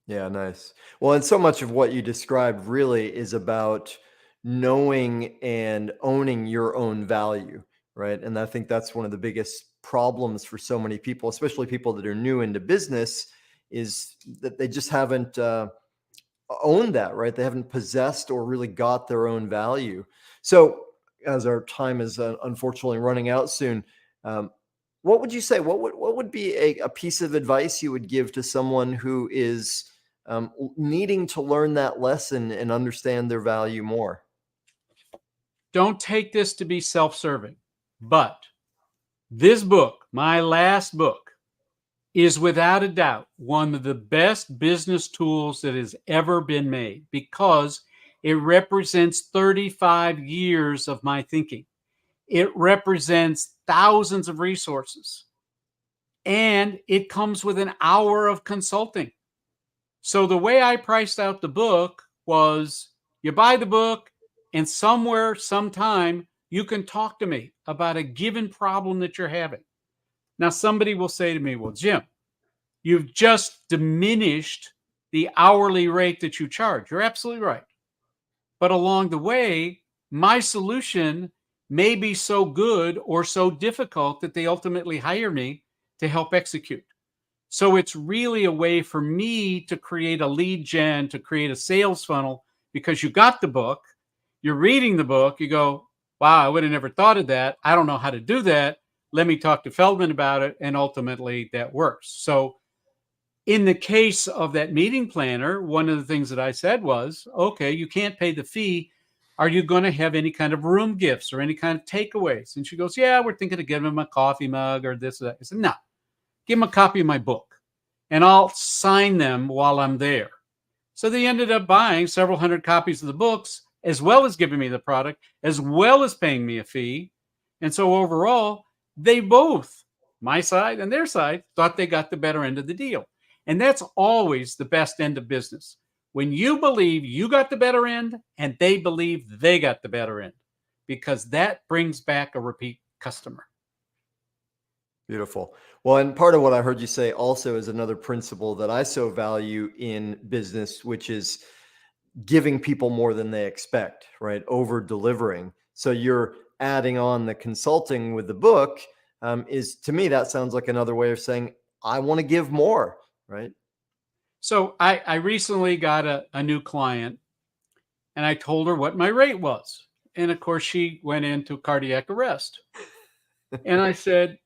Yeah, nice. Well, and so much of what you described really is about knowing and owning your own value, right? And I think that's one of the biggest problems for so many people, especially people that are new into business, is that they just haven't owned that, right? They haven't possessed or really got their own value. So, as our time is unfortunately running out soon, um, what would you say? What would be a piece of advice you would give to someone who is needing to learn that lesson and understand their value more? Don't take this to be self serving, but this book, my last book, is without a doubt one of the best business tools that has ever been made because it represents 35 years of my thinking. It represents thousands of resources and it comes with an hour of consulting. So the way I priced out the book was you buy the book and somewhere, sometime, you can talk to me about a given problem that you're having. Now, somebody will say to me, well, Jim, you've just diminished the hourly rate that you charge. You're absolutely right. But along the way, my solution may be so good or so difficult that they ultimately hire me to help execute. So it's really a way for me to create a lead gen, to create a sales funnel, because you got the book, you're reading the book, you go, wow, I would have never thought of that. I don't know how to do that. Let me talk to Feldman about it. And ultimately that works. So in the case of that meeting planner, one of the things that I said was, okay, you can't pay the fee. Are you going to have any kind of room gifts or any kind of takeaways? And she goes, yeah, we're thinking of giving him a coffee mug or this or that. I said, no, give him a copy of my book and I'll sign them while I'm there. So they ended up buying several hundred copies of the books, as well as giving me the product, as well as paying me a fee. And so overall, they both, my side and their side, thought they got the better end of the deal. And that's always the best end of business. When you believe you got the better end and they believe they got the better end, because that brings back a repeat customer. Beautiful. Well, and part of what I heard you say also is another principle that I so value in business, which is giving people more than they expect, right? Over delivering. So you're adding on the consulting with the book, is to me, that sounds like another way of saying, I want to give more, right? So I recently got a new client and I told her what my rate was. And of course, she went into cardiac arrest. And I said,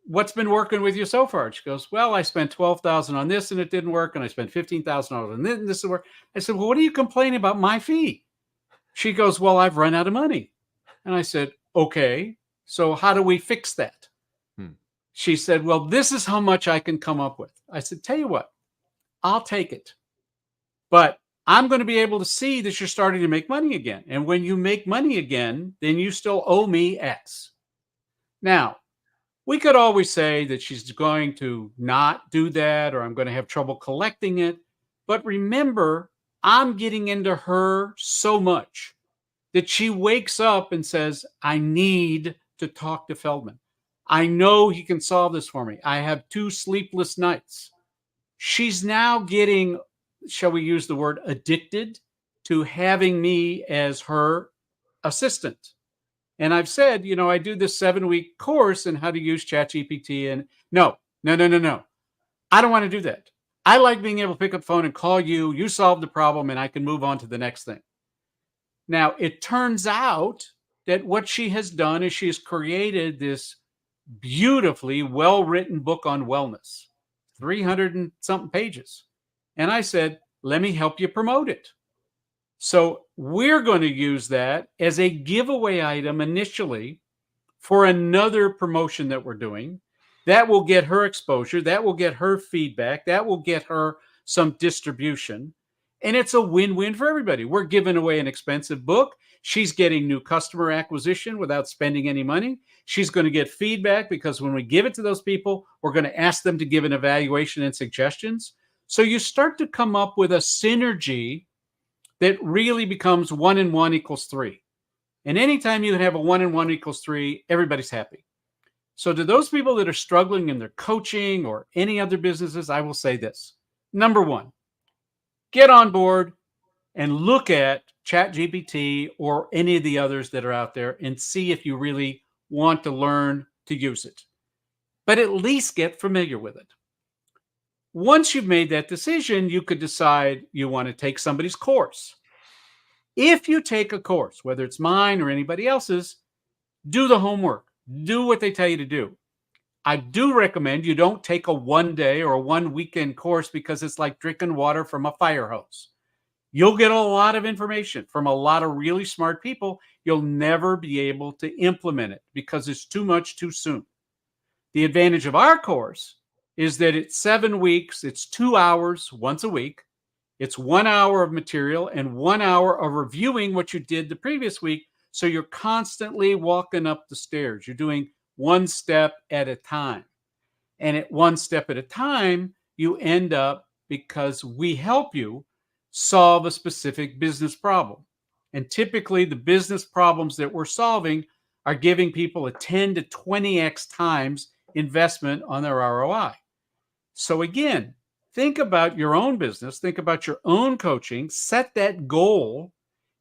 what's been working with you so far? She goes, well, I spent 12,000 on this and it didn't work. And I spent $15,000 on this and this didn't work. I said, well, what are you complaining about my fee? She goes, well, I've run out of money. And I said, okay, so how do we fix that? Hmm. She said, well, this is how much I can come up with. I said, tell you what, I'll take it. But I'm going to be able to see that you're starting to make money again. And when you make money again, then you still owe me X. Now, we could always say that she's going to not do that or I'm going to have trouble collecting it. But remember, I'm getting into her so much that she wakes up and says, I need to talk to Feldman. I know he can solve this for me. I have 2 sleepless nights. she's now getting, shall we use the word addicted to having me as her assistant. And I've said, I do this 7-week course in how to use ChatGPT. And no. I don't want to do that. I like being able to pick up the phone and call you. You solve the problem and I can move on to the next thing. Now, it turns out that what she has done is she has created this beautifully well-written book on wellness, 300 and something pages. And I said, let me help you promote it. So we're going to use that as a giveaway item initially for another promotion that we're doing. That will get her exposure. That will get her feedback. That will get her some distribution. And it's a win-win for everybody. We're giving away an expensive book. She's getting new customer acquisition without spending any money. She's going to get feedback because when we give it to those people, we're going to ask them to give an evaluation and suggestions. So you start to come up with a synergy that really becomes 1 and 1 equals 3. And anytime you have a 1 and 1 equals 3, everybody's happy. So to those people that are struggling in their coaching or any other businesses, I will say this. Number 1, get on board and look at ChatGPT or any of the others that are out there and see if you really want to learn to use it. But at least get familiar with it. Once you've made that decision, you could decide you want to take somebody's course. If you take a course, whether it's mine or anybody else's, do the homework. Do what they tell you to do. I do recommend you don't take a 1-day or a 1-weekend course because it's like drinking water from a fire hose. You'll get a lot of information from a lot of really smart people. You'll never be able to implement it because it's too much too soon. The advantage of our course is that it's 7 weeks. It's 2 hours once a week. It's 1 hour of material and 1 hour of reviewing what you did the previous week. So you're constantly walking up the stairs. You're doing one step at a time. And at one step at a time, you end up, because we help you solve a specific business problem. And typically the business problems that we're solving are giving people a 10 to 20x times investment on their ROI. So again, think about your own business, think about your own coaching, set that goal,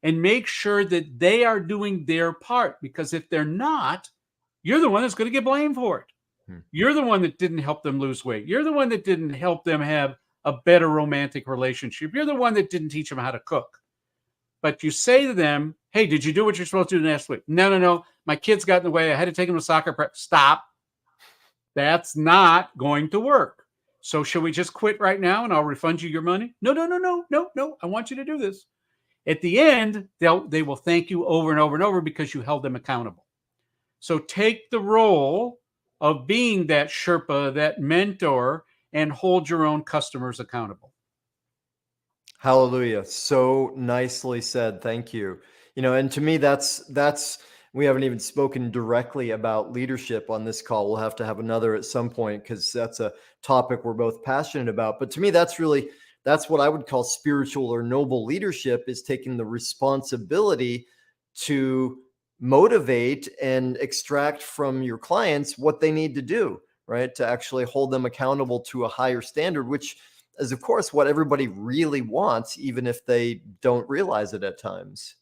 and make sure that they are doing their part. Because if they're not, you're the one that's going to get blamed for it. You're the one that didn't help them lose weight. You're the one that didn't help them have a better romantic relationship. You're the one that didn't teach them how to cook. But you say to them, hey, did you do what you're supposed to do last week? No. My kids got in the way. I had to take them to soccer practice. Stop. That's not going to work. So shall we just quit right now and I'll refund you your money? No. I want you to do this. At the end, they will thank you over and over and over because you held them accountable. So take the role of being that Sherpa, that mentor, and hold your own customers accountable. Hallelujah. So nicely said. Thank you. And to me, that's we haven't even spoken directly about leadership on this call. We'll have to have another at some point because that's a topic we're both passionate about. But to me, that's what I would call spiritual or noble leadership, is taking the responsibility to motivate and extract from your clients what they need to do, right? To actually hold them accountable to a higher standard, which is, of course, what everybody really wants, even if they don't realize it at times.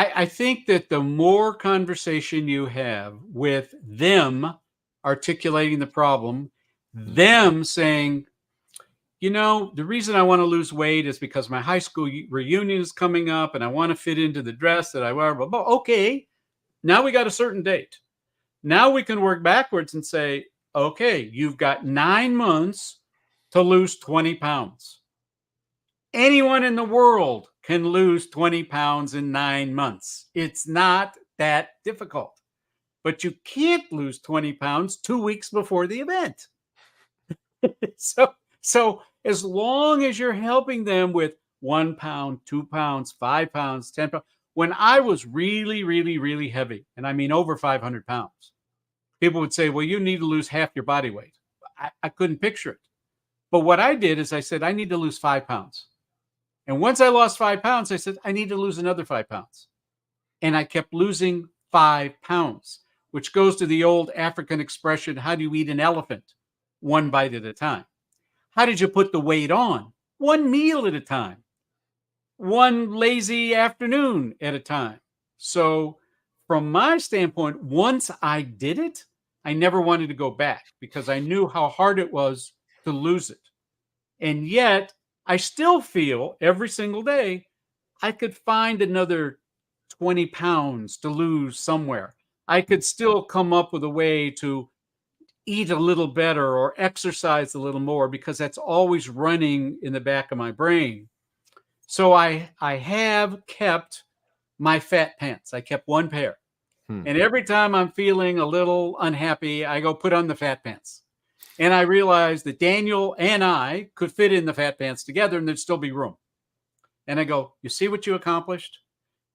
I think that the more conversation you have with them articulating the problem, them saying, the reason I want to lose weight is because my high school reunion is coming up and I want to fit into the dress that I wear. Okay, now we got a certain date. Now we can work backwards and say, okay, you've got 9 months to lose 20 pounds. Anyone in the world can lose 20 pounds in 9 months. It's not that difficult. But you can't lose 20 pounds 2 weeks before the event. So as long as you're helping them with 1 pound, 2 pounds, 5 pounds, 10 pounds. When I was really, really, really heavy, and I mean over 500 pounds, people would say, well, you need to lose half your body weight. I couldn't picture it. But what I did is I said, I need to lose 5 pounds. And once I lost 5 pounds, I said, I need to lose another 5 pounds. And I kept losing 5 pounds, which goes to the old African expression, how do you eat an elephant? 1 bite at a time. How did you put the weight on? One meal at a time, one lazy afternoon at a time. So, from my standpoint, once I did it, I never wanted to go back because I knew how hard it was to lose it. And yet, I still feel every single day I could find another 20 pounds to lose somewhere. I could still come up with a way to eat a little better or exercise a little more because that's always running in the back of my brain. So I have kept my fat pants. I kept one pair. Hmm. And every time I'm feeling a little unhappy, I go put on the fat pants. And I realized that Daniel and I could fit in the fat pants together and there'd still be room. And I go, you see what you accomplished?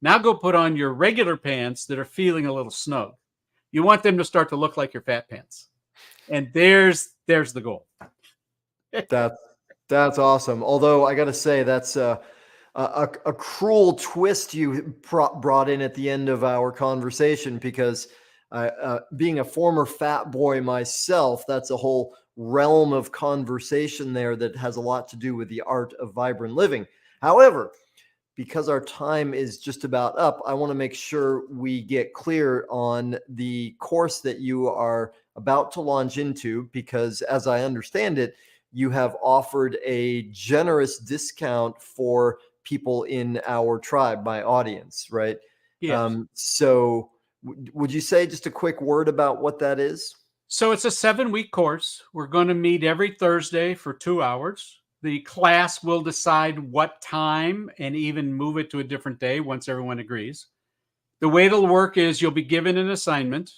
Now go put on your regular pants that are feeling a little snug. You want them to start to look like your fat pants. And there's the goal. That that's awesome. Although I got to say that's a cruel twist you brought in at the end of our conversation because being a former fat boy myself, that's a whole realm of conversation there that has a lot to do with the art of vibrant living. However, because our time is just about up, I want to make sure we get clear on the course that you are about to launch into, because as I understand it, you have offered a generous discount for people in our tribe, my audience, right? Yes. So would you say just a quick word about what that is? So it's a 7-week course. We're going to meet every Thursday for 2 hours. The class will decide what time and even move it to a different day once everyone agrees. The way it'll work is you'll be given an assignment.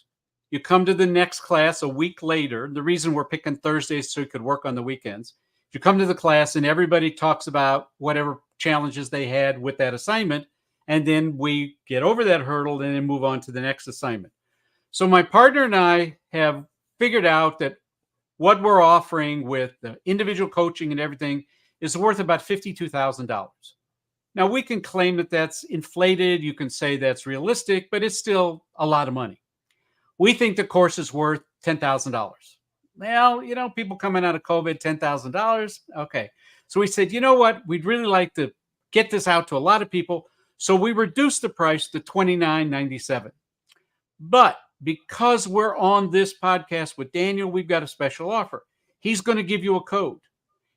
You come to the next class a week later. The reason we're picking Thursdays so you could work on the weekends. You come to the class and everybody talks about whatever challenges they had with that assignment. And then we get over that hurdle and then move on to the next assignment. So my partner and I have figured out that what we're offering with the individual coaching and everything is worth about $52,000. Now, we can claim that that's inflated. You can say that's realistic, but it's still a lot of money. We think the course is worth $10,000. Well, people coming out of COVID, $10,000. Okay. So we said, you know what? We'd really like to get this out to a lot of people. So we reduced the price to $29.97. But because we're on this podcast with Daniel, we've got a special offer. He's going to give you a code,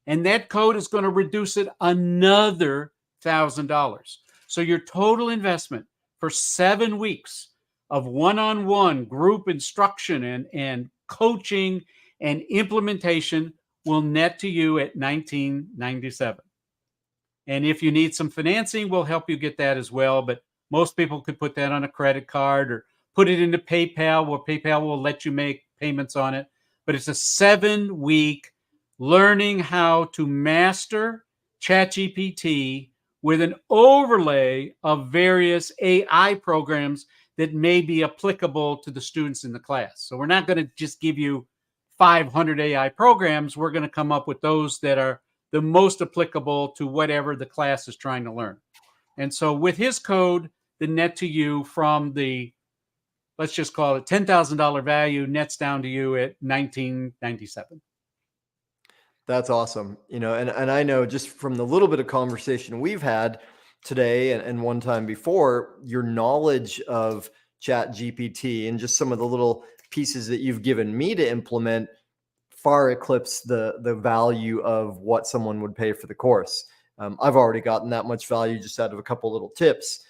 and that code is going to reduce it another $1,000. So your total investment for 7 weeks of one-on-one group instruction and coaching and implementation will net to you at $19.97. And if you need some financing, we'll help you get that as well. But most people could put that on a credit card or put it into PayPal, where PayPal will let you make payments on it. But it's a 7-week learning how to master ChatGPT with an overlay of various AI programs that may be applicable to the students in the class. So we're not going to just give you 500 AI programs. We're going to come up with those that are the most applicable to whatever the class is trying to learn. And so with his code, the net to you from the, let's just call it $10,000 value, nets down to you at $19.97. That's awesome. And I know just from the little bit of conversation we've had today and one time before, your knowledge of Chat GPT and just some of the little pieces that you've given me to implement far eclipse the value of what someone would pay for the course. I've already gotten that much value just out of a couple little tips.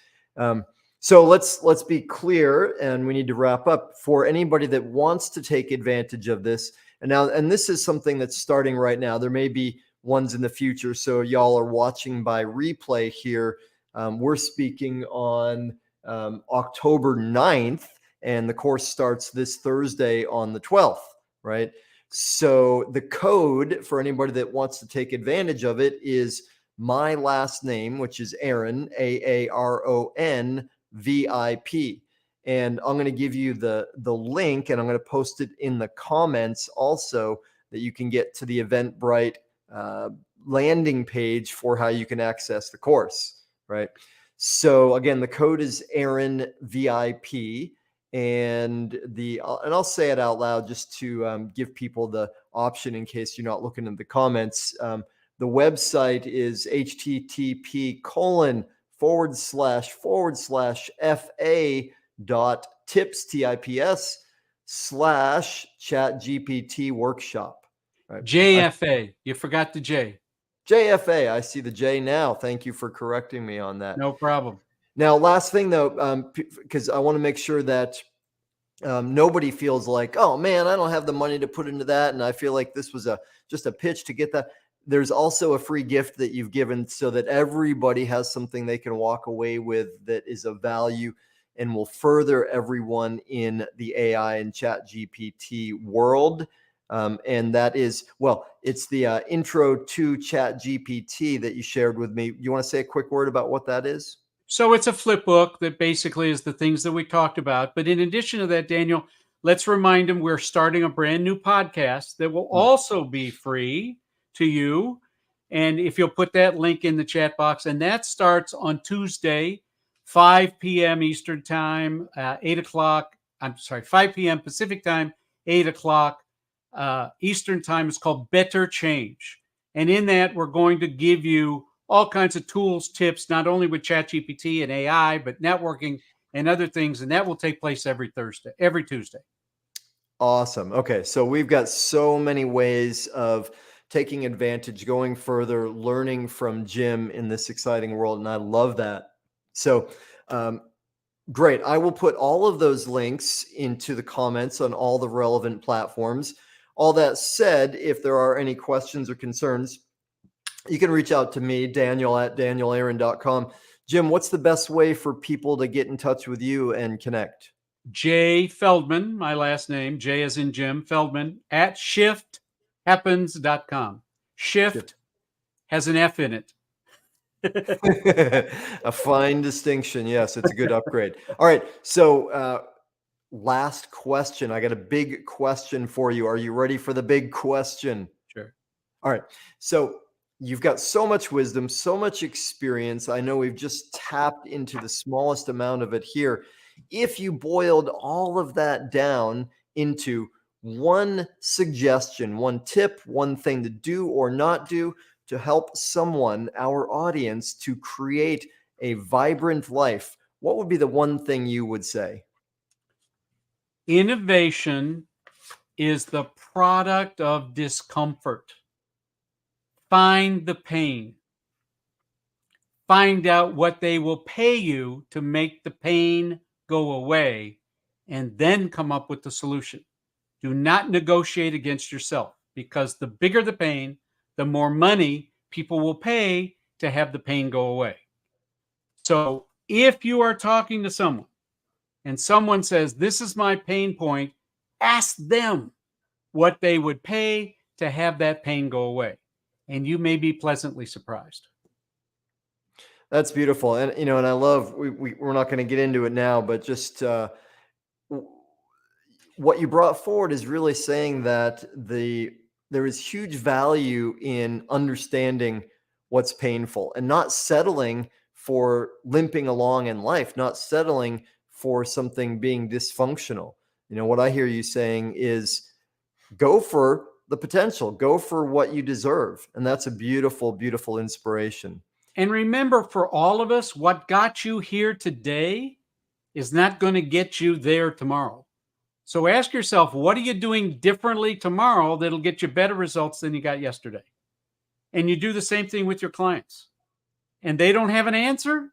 So let's be clear, and we need to wrap up. For anybody that wants to take advantage of this, and this is something that's starting right now. There may be ones in the future, so y'all are watching by replay here. We're speaking on October 9th, and the course starts this Thursday on the 12th, right? So the code for anybody that wants to take advantage of it is my last name, which is Aaron, AaronVIP. And I'm going to give you the link, and I'm going to post it in the comments also, that you can get to the Eventbrite landing page for how you can access the course, right? So again, the code is AaronVIP, And and I'll say it out loud just to give people the option in case you're not looking in the comments. The website is http://fa.tips/chat GPT workshop. Right. JFA. You forgot the J. JFA. I see the J now. Thank you for correcting me on that. No problem. Now, last thing though, because I want to make sure that nobody feels like, oh man, I don't have the money to put into that, and I feel like this was just a pitch to get that. There's also a free gift that you've given so that everybody has something they can walk away with that is of value and will further everyone in the AI and ChatGPT world. And that is, well, it's the intro to ChatGPT that you shared with me. You want to say a quick word about what that is? So it's a flip book that basically is the things that we talked about. But in addition to that, Daniel, let's remind them we're starting a brand new podcast that will also be free to you. And if you'll put that link in the chat box, and that starts on Tuesday, 5 p.m. Eastern Time, 8 o'clock. I'm sorry, 5 p.m. Pacific Time, 8 o'clock Eastern Time. It's called Better Change. And in that, we're going to give you all kinds of tools, tips, not only with ChatGPT and AI, but networking and other things. And that will take place every Tuesday. Awesome. Okay. So we've got so many ways of taking advantage, going further, learning from Jim in this exciting world. And I love that. So, great. I will put all of those links into the comments on all the relevant platforms. All that said, if there are any questions or concerns, you can reach out to me, Daniel at danielaaron.com. Jim, what's the best way for people to get in touch with you and connect? J Feldman, my last name, J as in Jim, Feldman at shifthappens.com. Shift has an F in it. A fine distinction. Yes, it's a good upgrade. All right. So, last question. I got a big question for you. Are you ready for the big question? Sure. All right. So, you've got so much wisdom, so much experience. I know we've just tapped into the smallest amount of it here. If you boiled all of that down into one suggestion, one tip, one thing to do or not do to help someone, our audience, to create a vibrant life, what would be the one thing you would say? Innovation is the product of discomfort. Find the pain. Find out what they will pay you to make the pain go away, and then come up with the solution. Do not negotiate against yourself, because the bigger the pain, the more money people will pay to have the pain go away. So if you are talking to someone and someone says, this is my pain point, ask them what they would pay to have that pain go away. And you may be pleasantly surprised. That's beautiful. And, and I love, we're not going to get into it now, but just what you brought forward is really saying that there is huge value in understanding what's painful and not settling for limping along in life, not settling for something being dysfunctional. What I hear you saying is go for the potential, go for what you deserve. And that's a beautiful, beautiful inspiration. And remember, for all of us, what got you here today is not going to get you there tomorrow. So ask yourself, what are you doing differently tomorrow that'll get you better results than you got yesterday? And you do the same thing with your clients. And they don't have an answer,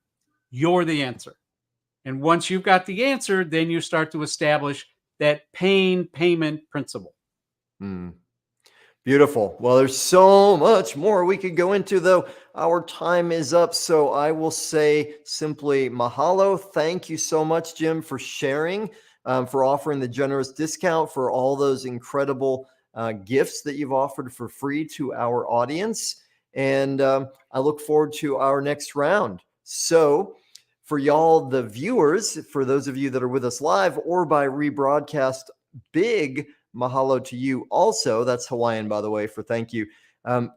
you're the answer. And once you've got the answer, then you start to establish that pain payment principle. Beautiful. Well, there's so much more we could go into, though. Our time is up. So I will say simply mahalo. Thank you so much, Jim, for sharing, for offering the generous discount, for all those incredible gifts that you've offered for free to our audience. And I look forward to our next round. So for y'all, the viewers, for those of you that are with us live or by rebroadcast, big mahalo to you also. That's Hawaiian, by the way, for thank you.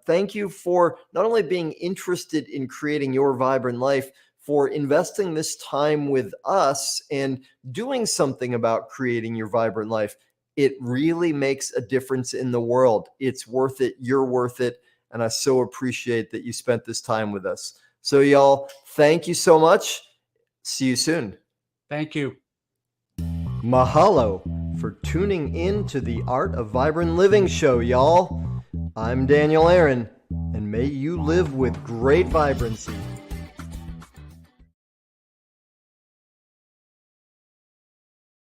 Thank you for not only being interested in creating your vibrant life, for investing this time with us and doing something about creating your vibrant life. It really makes a difference in the world. It's worth it. You're worth it. And I so appreciate that you spent this time with us. So y'all, thank you so much. See you soon. Thank you. Mahalo for tuning in to the Art of Vibrant Living show, y'all. I'm Daniel Aaron, and may you live with great vibrancy